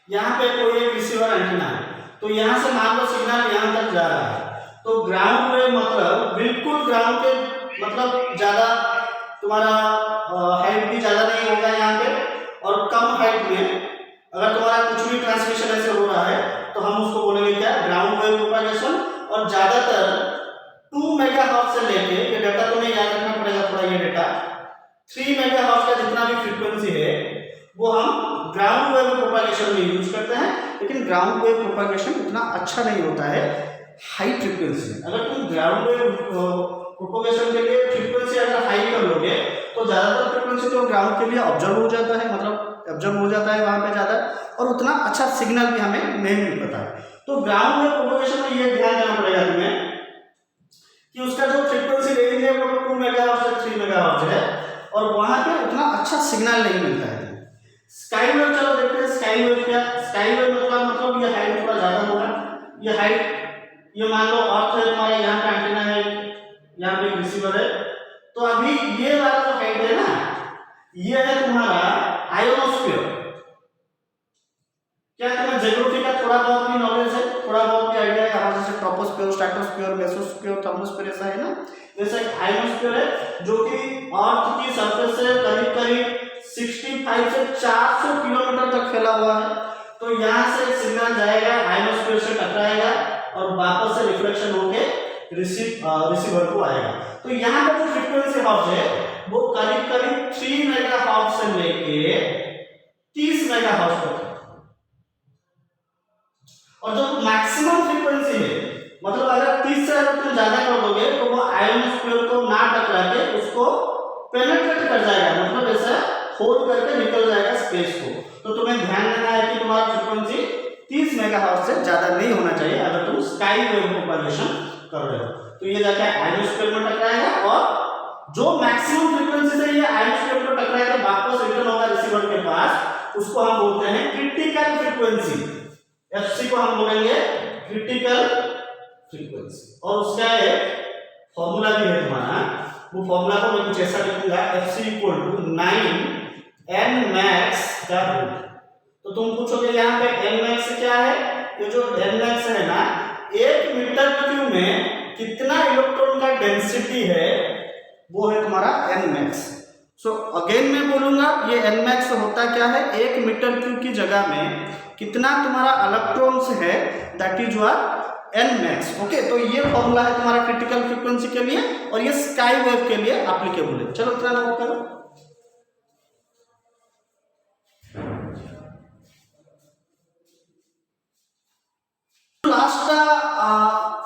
यहां पे कोई एक रिसीवर एंटीना है, तो यहां से मान लो सिग्नल यहां तक जा रहा है, तो ग्राउंड वेव मतलब बिल्कुल ग्राउंड के मतलब ज्यादा तुम्हारा हाइट भी ज्यादा नहीं होगा यहाँ पे, और कम हाइट में अगर तुम्हारा कुछ भी ट्रांसमिशन ऐसे हो रहा है तो हम उसको बोलेंगे क्या? Ground wave propagation. और ज्यादातर 2 मेगाहर्ट्ज से लेके, ये डाटा तुम्हें याद रखना पड़ेगा थोड़ा, ये डाटा 3 मेगाहर्ट्ज का जितना भी फ्रीक्वेंसी है वो हम ग्राउंड वेव प्रोपगेशन में यूज करते हैं। लेकिन ग्राउंड वेव प्रोपगेशन उतना अच्छा नहीं होता है हाई फ्रीक्वेंसी में। अगर तुम ग्राउंड वेव प्रोपगेशन के लिए फ्रीक्वेंसी अगर हाई कर लोगे तो ज्यादातर फ्रीक्वेंसी तो ग्राउंड के लिए ऑब्जर्व हो जाता है, मतलब ऑब्जर्व हो जाता है वहां पे ज्यादा, और उतना अच्छा सिग्नल भी हमें नहीं मिल पाता है। तो ग्राउंड वेव प्रोपगेशन में ये ध्यान देना पड़ेगा तुम्हें कि उसका जो फ्रीक्वेंसी रेंज है वो 2 मेगाहर्ट्ज से 3 मेगाहर्ट्ज है, और वहां पे उतना अच्छा सिग्नल नहीं मिलता है। स्काई वेव चलो देखते हैं स्काई वेव क्या। स्काई वेव मतलब ये हाइट थोड़ा ज्यादा होगा, ये हाइट, ये मान लो अर्थ है तुम्हारा, यहाँ का एंटीना है, यहाँ पे रिसीवर है, तो अभी ये वाला जो हाइट है ना, ये है तुम्हारा आयोनोस्फीयर। क्या तुम्हें ज्योग्राफी का थोड़ा बहुत भी नॉलेज है, थोड़ा बहुत भी आइडिया है? हमारे जैसे ट्रोपोस्फीयर, स्ट्रेटोस्फीयर, मेसोस्फीयर, थर्मोस्फीयर ऐसा है ना, वैसे एक आयोनोस्फीयर है जो कि अर्थ की सरफेस से करीब करीब 65 से 400 किलोमीटर तक फैला हुआ है। तो यहाँ से सिग्नल जाएगा, आयोनोस्फीयर से टकराएगा और वापस से रिफ्लेक्शन होके रिसीवर को आएगा। तो यहाँ पे जो फ्रीक्वेंसी हर्ट्ज है वो करीब करीब 3 मेगाहर्ट्ज से लेके 30 मेगाहर्ट्ज तक है। और जो मैक्सिमम फ्रीक्वेंसी है, मतलब अगर 30 से अगर तुम ज्यादा कर दोगे तो वो आयोनोस्फीयर को ना टकरा के उसको पेनिट्रेट कर जाएगा, मतलब ऐसा होल्ड करके निकल जाएगा स्पेस को। तो तुम्हें ध्यान देना है कि तुम्हारा फ्रीक्वेंसी 30 मेगाहर्ट्ज से ज्यादा नहीं होना चाहिए अगर तुम स्काई वेव प्रोपगेशन कर रहे हो। तो ये जाके आयोनोस्फीयर में टकराएगा, और जो मैक्सिमम फ्रीक्वेंसी से ये आयोनोस्फीयर को टकराएगा वापस रिटर्न होगा रिसीवर के पास, उसको हम बोलते हैं क्रिटिकल फ्रीक्वेंसी। एफसी को हम बोलेंगे क्रिटिकल फ्रीक्वेंसी। और उसका एक फॉर्मूला भी है तुम्हारा, वो फॉर्मूला को मैं कुछ ऐसा लिखूंगा, एफसी इक्वल टू 9 nmax का रूट। तो तुम पूछोगे यहाँ पे nmax क्या है? ये जो nmax है ना, 1 मीटर क्यूब में कितना इलेक्ट्रॉन का डेंसिटी है वो है तुम्हारा nmax। सो अगेन मैं बोलूंगा ये nmax होता क्या है? 1 मीटर क्यूब की जगह में कितना तुम्हारा इलेक्ट्रॉन्स है, that is your nmax। Okay, तो ये फॉर्मूला है तुम्हारा क्रिटिकल फ्रीक्वेंसी के लिए, और ये स्काई वेव के लिए एप्लीकेबल है। चलो इतना नोट करो। लास्ट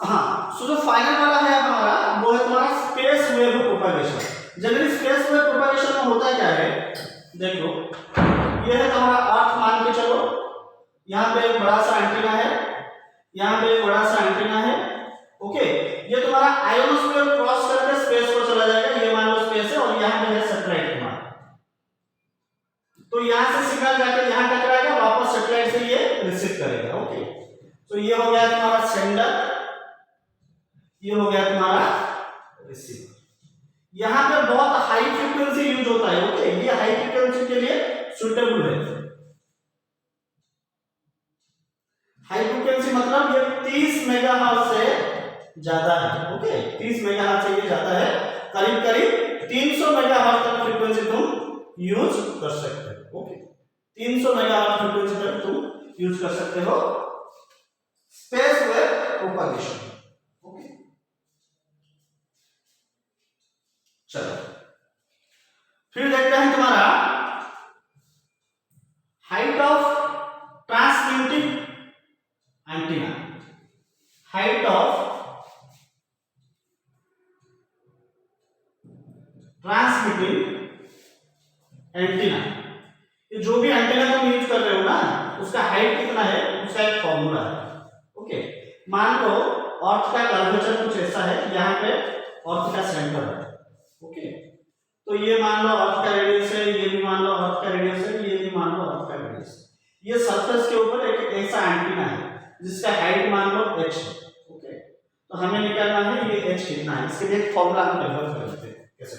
हाँ, सो जो फाइनल वाला है हमारा वो है तुम्हारा space wave propagation. Generally space wave propagation में होता क्या है, देखो ये है तुम्हारा अर्थ मान के चलो, यहाँ पे एक बड़ा सा एंटीना है, यहाँ पे एक बड़ा सा एंटीना है। ओके, ये तुम्हारा आयोनोस्फीयर क्रॉस करके स्पेस को चला जाएगा, ये मान लो स्पेस है, और यहाँ पे है सैटेलाइट तुम्हारा। तो यहाँ से सिग्नल जाके यहाँ टकराएगा, वापस सैटेलाइट से ये रिसीव करेगा। ओके, तो ये हो गया तुम्हारा सेंडर, ये हो गया तुम्हारा रिसीवर। यहाँ पे बहुत हाई फ्रीक्वेंसी यूज होता है। ओके, ये हाई फ्रीक्वेंसी के लिए सुटेबल है। हाई फ्रीक्वेंसी मतलब ये 30 मेगाहर्ट्ज से ज्यादा है। ओके, 30 मेगाहर्ट्ज से ये ज्यादा है, करीब करीब 300 मेगाहर्ट्ज तक फ्रीक्वेंसी तुम यूज कर सकते हो। ओके, 300 मेगाहर्ट्ज फ्रीक्वेंसी तक तुम यूज कर सकते हो स्पेस वेव प्रोपगेशन। ओके, चलो फिर देखते हैं तुम्हारा height of transmitting antenna. Height of transmitting antenna, ये जो भी एंटीना तुम यूज कर रहे हो ना उसका हाइट कितना है उसका एक फॉर्मूला है। ओके, मान लो अर्थ का कर्वेचर कुछ ऐसा है, यहाँ पे अर्थ का सेंटर है। ओके, तो ये मान लो अर्थ का रेडियस है, ये भी मान लो अर्थ का रेडियस है, ये भी मान लो अर्थ का रेडियस है। ये सरफेस के ऊपर एक ऐसा एंटीना है जिसका हाइट मान लो h है। ओके, तो हमें निकालना है ये h कितना है, इसके लिए एक फॉर्मूला हम डेवलप करते हैं कैसे।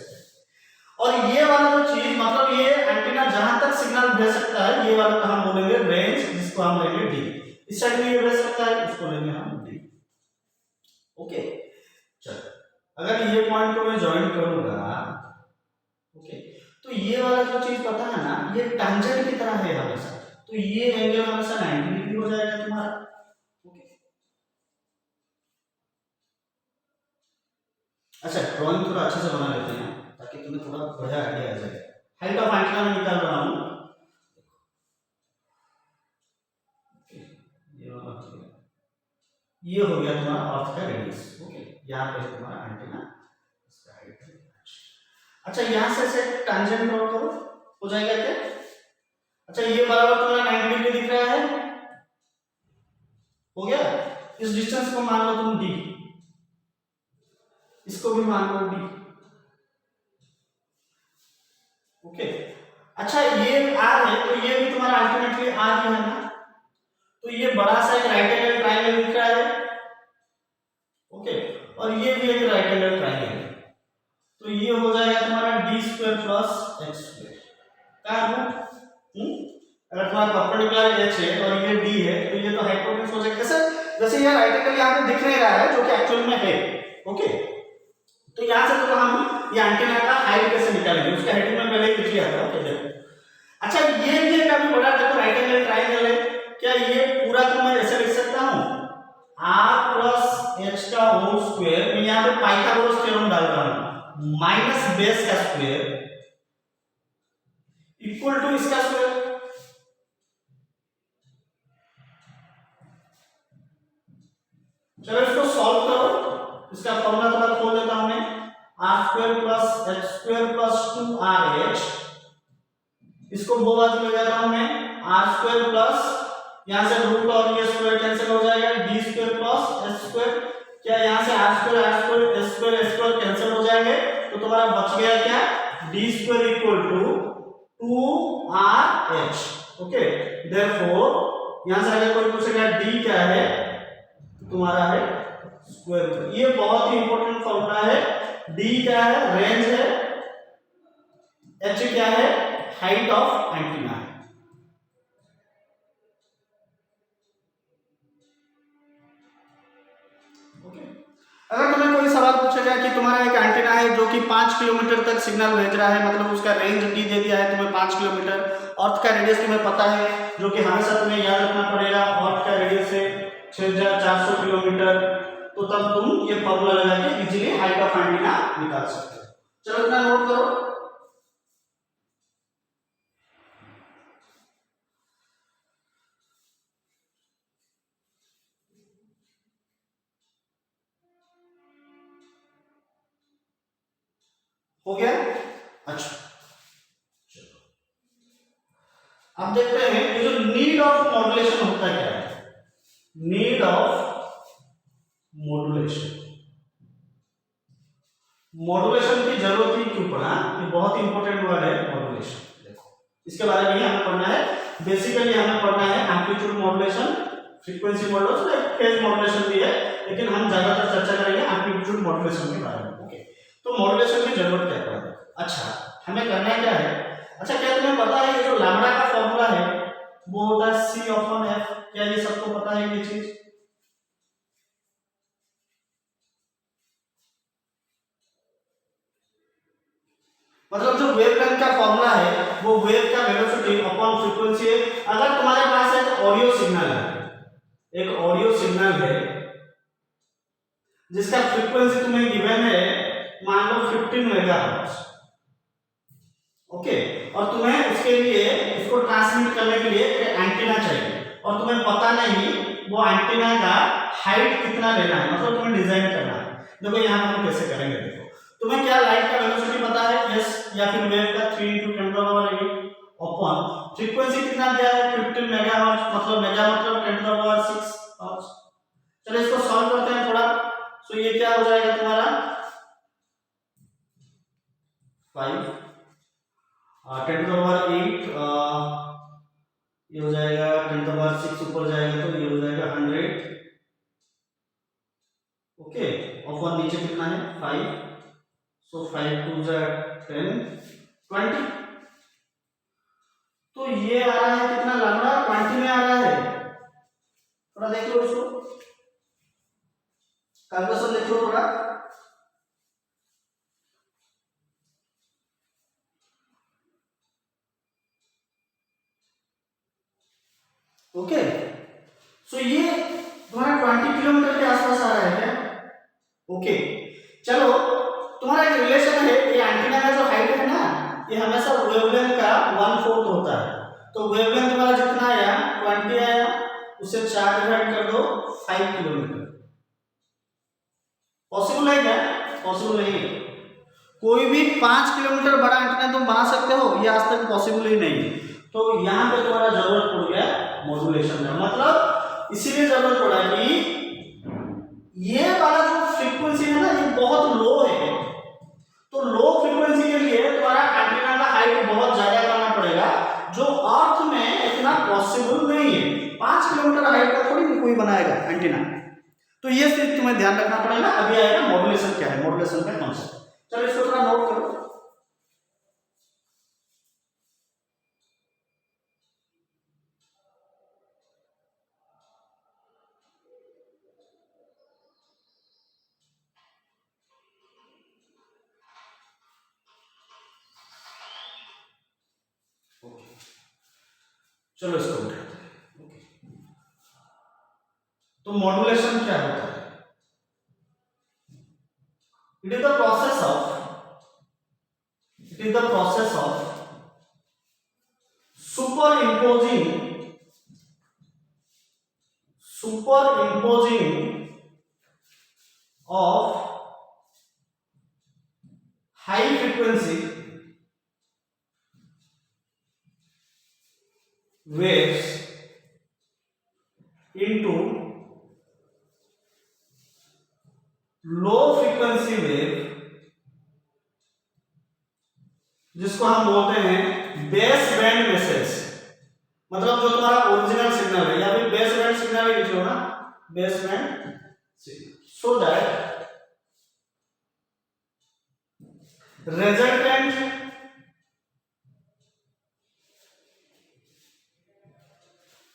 और ये वाला जो चीज मतलब ये एंटीना जहां तक सिग्नल भेज सकता है ये वाला तो हम बोलेंगे रेंज, जिसको हम लेंगे d। इस साइड में ये भेज सकता है, इसको लेंगे हम d। ओके, चलो अगर ये पॉइंट को मैं ज्वाइन करूंगा, ओके, तो ये वाला जो चीज पता है ना ये टैंजेंट की तरह है हमेशा, तो ये एंगल हमेशा 90 डिग्री हो जाएगा तुम्हारा। ओके, अच्छा ड्राइंग थोड़ा अच्छे से बना लेते हैं ताकि तुम्हें थोड़ा बढ़िया आइडिया आ जाए। हाइट ऑफ एंटीना में निकाल रहा हूं, ये हो गया तुम्हारा अर्थ का रेडियस। ओके, यहाँ पे तुम्हारा एंटीना इसका हाइट है। अच्छा यहाँ से टैंजेंट ड्रॉ करो, हो जाएगा क्या? अच्छा ये बराबर तुम्हारा 90 डिग्री दिख रहा है, हो गया। इस डिस्टेंस को मान लो तुम d, इसको भी मान लो d। ओके, अच्छा ये r है तो ये भी तुम्हारा अल्टीमेटली r ही है ना, तो ये बड़ा सा एक राइट एंगल ट्रायंगल दिख रहा है। ओके, और ये भी एक राइट एंगल ट्रायंगल है, तो ये हो जाएगा तुम्हारा d square plus x square का रूट। अगर तुम्हारा परपेंडिकुलर h है और ये d है तो ये तो हाइपोटेन्यूज हो जाएगा। जैसे ये राइट एंगल यहाँ पे दिख नहीं रहा है जो कि एक्चुअल में है। ओके, तो यहाँ से तो हम ये एंटीना का हाइट कैसे निकालेंगे, उसका हेडिंग में पहले ही लिख लिया था। ओके देखो, अच्छा ये कभी बड़ा देखो राइट एंगल ट्रायंगल है, क्या ये पूरा तो मैं ऐसे लिख सकता हूँ r प्लस h का होल स्क्वायर, मैं यहाँ पे पाइथागोरस थ्योरम डाल रहा हूँ, माइनस बेस का स्क्वायर इक्वल टू इसका स्क्वायर। चलो इसको सॉल्व करो, इसका फॉर्मूला थोड़ा खोल देता हूं मैं, r square plus h square plus 2rh, इसको दो बाजू ले जाता हूं मैं, r स्क्वायर प्लस यहां से रूट और ये स्क्वायर कैंसिल हो जाएगा, d square plus h square, क्या यहां से r स्क्वायर कैंसिल हो जाएंगे, तो तुम्हारा बच गया क्या d square equal to 2rh। Okay, therefore यहां से अगर कोई पूछेगा d क्या है तुम्हारा है स्क्वायर रूट। ये बहुत ही इंपॉर्टेंट फॉर्मूला है। d क्या है रेंज है, h क्या है हाइट ऑफ एंटीना है। ओके, अगर तुम्हें कोई सवाल पूछेगा कि तुम्हारा एक एंटीना है जो कि 5 किलोमीटर तक सिग्नल भेज रहा है, मतलब उसका रेंज d दे दिया है तुम्हें 5 किलोमीटर, अर्थ का रेडियस तुम्हें पता है जो कि हमेशा तुम्हें याद रखना पड़ेगा, अर्थ का रेडियस है 6400 किलोमीटर, तो तब तुम ये फॉर्मूला लगा के इजीली हाइट ऑफ एंटीना निकाल सकते हो। चलो इतना नोट करो। हो गया? अच्छा चलो अब देखते हैं ये जो नीड ऑफ मॉड्यूलेशन होता है क्या है। नीड ऑफ मॉड्यूलेशन, मॉड्यूलेशन की जरूरत ही क्यों पड़ा, ये बहुत इंपॉर्टेंट वर्ड है मॉड्यूलेशन। देखो इसके बारे में हमें पढ़ना है, बेसिकली हमें पढ़ना है amplitude modulation, frequency modulation, phase modulation भी है, लेकिन हम ज्यादातर चर्चा करेंगे एम्पलीट्यूड मॉड्यूलेशन के बारे में। ओके, तो मॉड्यूलेशन की जरूरत क्या पड़ा। अच्छा हमें करना क्या है, अच्छा क्या तुम्हें पता है ये जो लैम्बडा का फॉर्मूला है वो होता है c अपॉन f, क्या ये सबको पता है ये चीज? मतलब जो वेवलेंथ का फॉर्मूला है वो वेव का वेलोसिटी अपॉन फ्रीक्वेंसी है। अगर तुम्हारे पास एक ऑडियो सिग्नल है, एक ऑडियो सिग्नल है जिसका फ्रीक्वेंसी तुम्हें गिवन है मान लो 15 मेगाहर्ट्ज, ओके, और तुम्हें उसके लिए इसको ट्रांसमिट करने के लिए एक एंटीना चाहिए और तुम्हें पता नहीं वो एंटीना का हाइट कितना लेना है, मतलब तुम्हें डिजाइन करना है। देखो यहाँ पर हम कैसे करेंगे, देखो तुम्हें क्या लाइट का वेलोसिटी पता है एस या फिर वेव का 3 × 10⁻8 अपॉन फ्रीक्वेंसी कितना दिया है 15 मेगाहर्ट्ज, मतलब मेगा मतलब 10⁻6 हर्ट्ज। चलो इसको सॉल्व करते हैं थोड़ा। सो ये क्या हो जाएगा तुम्हारा 5 10⁻8 ये हो जाएगा 10⁻6 ऊपर जाएगा तो ये हो जाएगा 100, ओके, अपॉन नीचे कितना है 5, सो 5 2 10 20, तो ये आ रहा है कितना लैम्डा 20 में आ रहा है। थोड़ा देख लो इसको, कैलकुलेशन देखो थोड़ा, ओके। सो ये तुम्हारा 20 किलोमीटर के आसपास आ रहा है क्या, ओके। चलो तुम्हारा एक रिलेशन है, ये एंटीना का जो हाइट है ना ये हमेशा वेवलेंथ का 1/4 होता है, तो वेवलेंथ तुम्हारा जितना आया 20 आया, उसे 4 डिवाइड कर दो 5 किलोमीटर। पॉसिबल है क्या, पॉसिबल नहीं है। कोई भी 5 किलोमीटर बड़ा एंटीना तुम बना सकते हो, ये आज तक पॉसिबल ही नहीं है। तो यहाँ पे तुम्हारा जरूरत पड़ गया मॉड्यूलेशन का, मतलब इसीलिए जरूरत पड़ा कि ये वाला जो फ्रीक्वेंसी है ना ये बहुत लो है, तो लो फ्रीक्वेंसी के लिए तुम्हारा एंटीना का हाइट बहुत ज्यादा करना पड़ेगा, जो अर्थ में इतना पॉसिबल नहीं है। 5 किलोमीटर हाइट का थोड़ी कोई बनाएगा एंटीना, तो ये सिर्फ तुम्हें ध्यान रखना पड़ेगा। अभी आएगा मॉड्यूलेशन क्या है, मॉड्यूलेशन का कॉन्सेप्ट, चलो इसको थोड़ा नोट करो। चलो इसको उठाते हैं, ओके। तो मॉड्यूलेशन क्या होता है, it is the process of superimposing of high frequency waves into low frequency wave, जिसको हम बोलते हैं बेस बैंड मैसेज, मतलब जो तुम्हारा ओरिजिनल सिग्नल है, या फिर बेस बैंड सिग्नल ही लिख लो ना, base band signal, so that resultant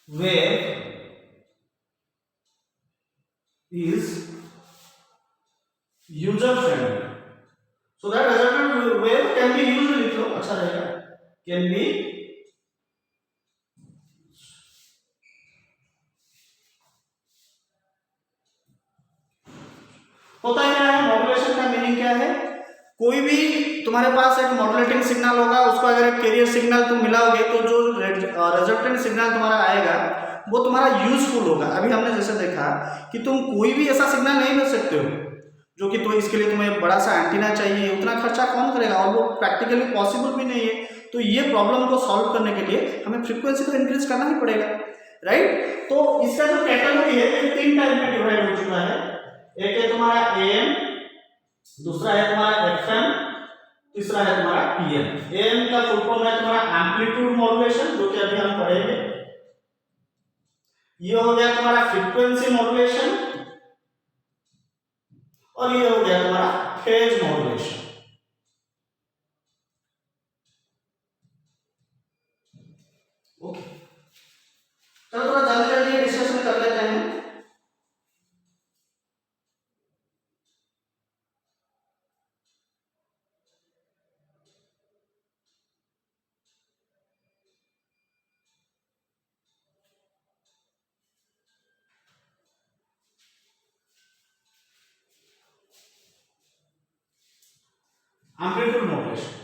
wave is user friendly, so that resultant wave can be used, लिख लो अच्छा रहेगा, can be होता है क्या है मॉड्यूलेशन का मीनिंग क्या है, कोई भी तुम्हारे पास एक मॉड्यूलेटिंग सिग्नल होगा, उसको अगर एक कैरियर सिग्नल तुम मिलाओगे तो जो रिजल्टेंट सिग्नल तुम्हारा आएगा वो तुम्हारा यूजफुल होगा। अभी हमने जैसे देखा कि तुम कोई भी ऐसा सिग्नल नहीं भेज सकते हो जो कि तो इसके लिए तुम्हें बड़ा सा एंटीना चाहिए, उतना खर्चा कौन करेगा, और वो प्रैक्टिकली पॉसिबल भी नहीं है। तो ये प्रॉब्लम को सॉल्व करने के लिए हमें फ्रीक्वेंसी को इंक्रीज करना ही पड़ेगा, राइट। तो इसका जो कैटेगरी है ये 3 टाइप में डिवाइड हो चुका है, एक है तुम्हारा AM, दूसरा है तुम्हारा FM, तीसरा है तुम्हारा PM। AM का फुल फॉर्म है तुम्हारा एम्पलीट्यूड मॉड्यूलेशन, जो कि अभी हम पढ़ेंगे। ये हो गया तुम्हारा फ्रीक्वेंसी मॉड्यूलेशन, और ये हो गया तुम्हारा फेज मॉड्यूलेशन। ओके, चलो थोड़ा जल्दी जल्दी डिस्कशन कर लेते हैं। Amplitude modulation.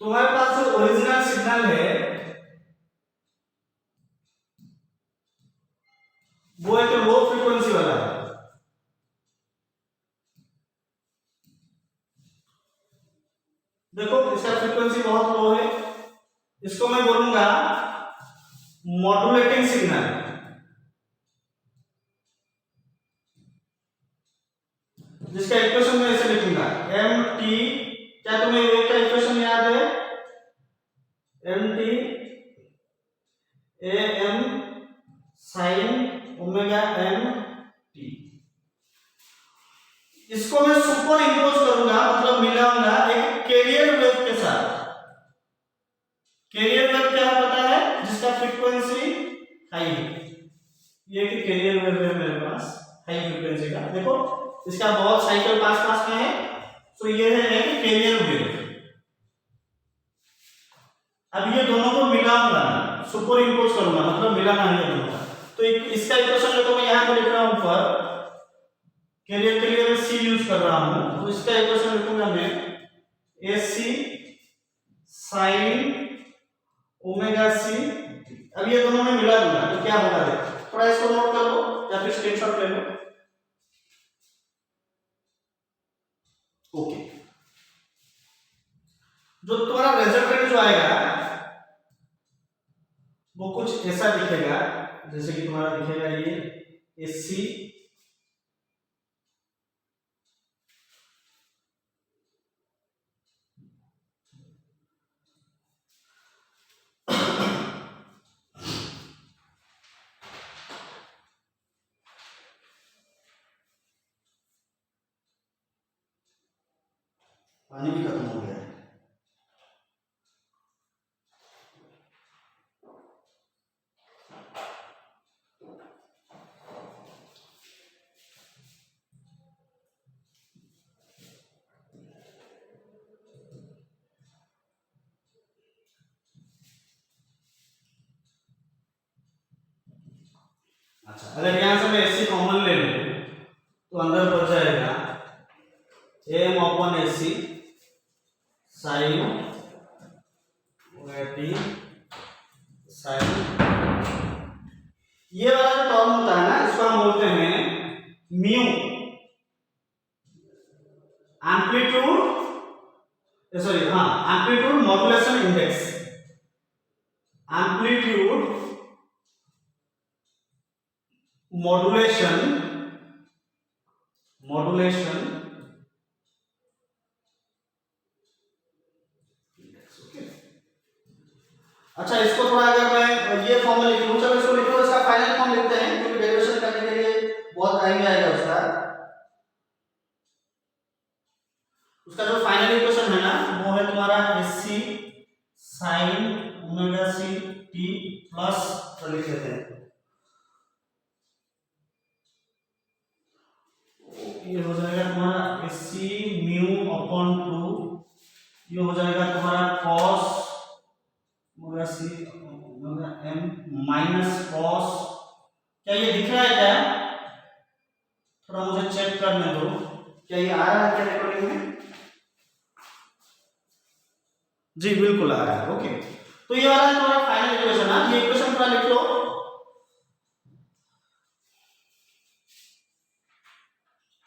तुम्हारे पास जो ओरिजिनल सिग्नल है वो एक लो फ्रीक्वेंसी वाला है। देखो इसका फ्रीक्वेंसी बहुत लो है, इसको मैं बोलूंगा मॉड्यूलेटिंग सिग्नल। जिसका इक्वेशन मैं ऐसे लिखूंगा एम टी, क्या तुम्हें वेव का इक्वेशन याद है? M T A M sine omega M T. इसको मैं सुपर इंपोज करूंगा, मतलब मिलाऊंगा एक कैरियर वेव के साथ। कैरियर वेव क्या पता है? जिसका फ्रीक्वेंसी हाई है। ये कि कैरियर वेव है मेरे पास हाई फ्रीक्वेंसी का। देखो इसका बहुत साइकिल पास पास में है, तो ये है एक कैरियर वेव। अब ये दोनों को मिलाऊंगा, सुपर इंपोज करूंगा, मतलब मिलाना है दोनों का। तो इसका इक्वेशन देखो मैं यहां पे लिख रहा हूं ऊपर, कैरियर के लिए मैं सी यूज कर रहा हूं, तो इसका इक्वेशन लिखूंगा मैं ए सी साइन ओमेगा सी। अब ये दोनों में मिला दूंगा तो क्या होगा देखो, थोड़ा इसको नोट कर लो या फिर स्क्रीनशॉट ले लो। ओके, जो तुम्हारा रिजल्टेंट जो आएगा वो कुछ ऐसा दिखेगा, जैसे कि तुम्हारा दिखेगा ये एस सी पानी भी खत्म हो गया है। अच्छा, अगर यहां से मैं एसी कॉमन ले लूं तो अंदर बच जाएगा M upon AC sine T sine. ये वाला जो टर्म होता है ना, इसको हम बोलते हैं म्यू, एम्पलीट्यूड सॉरी हाँ amplitude modulation index. Amplitude modulation अच्छा, इसको थोड़ा अगर मैं ये फॉर्म में लिख लूं, चलो इसको लिख लो, इसका फाइनल फॉर्म लिखते हैं क्योंकि डेरिवेशन करने के लिए बहुत टाइम आएगा उसका। उसका जो फाइनल इक्वेशन है ना वो है तुम्हारा AC sine omega C T plus, तो लिख लेते हैं ये हो जाएगा तुम्हारा एसी म्यू अपॉन 2, ये हो जाएगा तुम्हारा cos omega C omega M minus cos। क्या ये दिख रहा है क्या? थोड़ा मुझे चेक करने दो, क्या ये आ रहा है क्या रिकॉर्डिंग में? जी बिल्कुल आ रहा है। ओके, तो ये वाला तुम्हारा फाइनल इक्वेशन है, ये इक्वेशन पूरा लिख लो।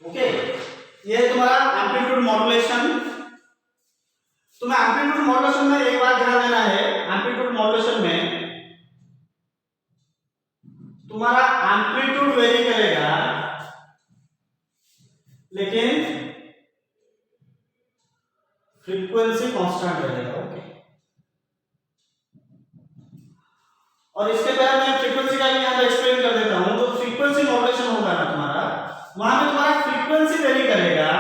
ओके, ये तुम्हारा एम्पलीट्यूड मॉड्यूलेशन। तुम्हें एम्पलीट्यूड मॉड्यूलेशन में एक बात ध्यान देना है, एम्पलीट्यूड मॉड्यूलेशन में तुम्हारा एम्पलीट्यूड वेरी करेगा लेकिन फ्रीक्वेंसी कांस्टेंट रहेगा। ओके, और इसके पहले मैं फ्रीक्वेंसी का भी यहां पे एक्सप्लेन कर देता हूं। तो फ्रीक्वेंसी मॉड्यूलेशन होगा ना तुम्हारा, वहां पे तुम्हारा फ्रीक्वेंसी वेरी करेगा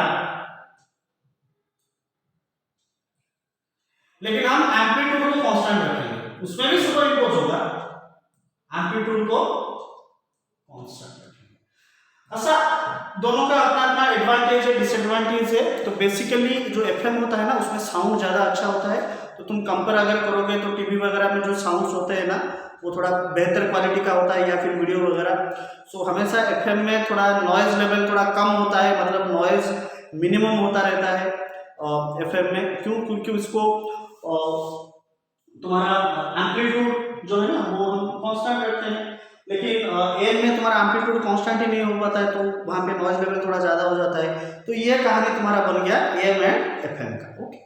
लेकिन हम एम्पलीट्यूड को कांस्टेंट रखेंगे, उसमें भी सुपरइम्पोज होगा, एम्पलीट्यूड को कांस्टेंट रखेंगे। अच्छा, दोनों का अपना अपना एडवांटेज है, डिसएडवांटेज है। तो बेसिकली जो एफएम होता है ना, उसमें साउंड ज़्यादा अच्छा होता है। तो तुम कंपेयर अगर करोगे तो टीवी वगैरह में जो साउंड्स होते हैं ना, वो थोड़ा बेहतर क्वालिटी का होता है, या फिर वीडियो वगैरह। सो हमेशा एफएम में थोड़ा नॉइज़ लेवल थोड़ा कम होता है, मतलब नॉइज़ मिनिमम होता रहता है एफएम में। क्यों? क्योंकि उसको तुम्हारा एम्पलीट्यूड जो है ना वो हम कांस्टेंट रखते हैं। लेकिन एयर में तुम्हारा एम्पलीट्यूड कांस्टेंट ही नहीं हो पाता है, तो वहाँ पे नॉइज लेवल थोड़ा ज़्यादा हो जाता है। तो ये कहानी तुम्हारा बन गया एएम एंड एफएम का। ओके।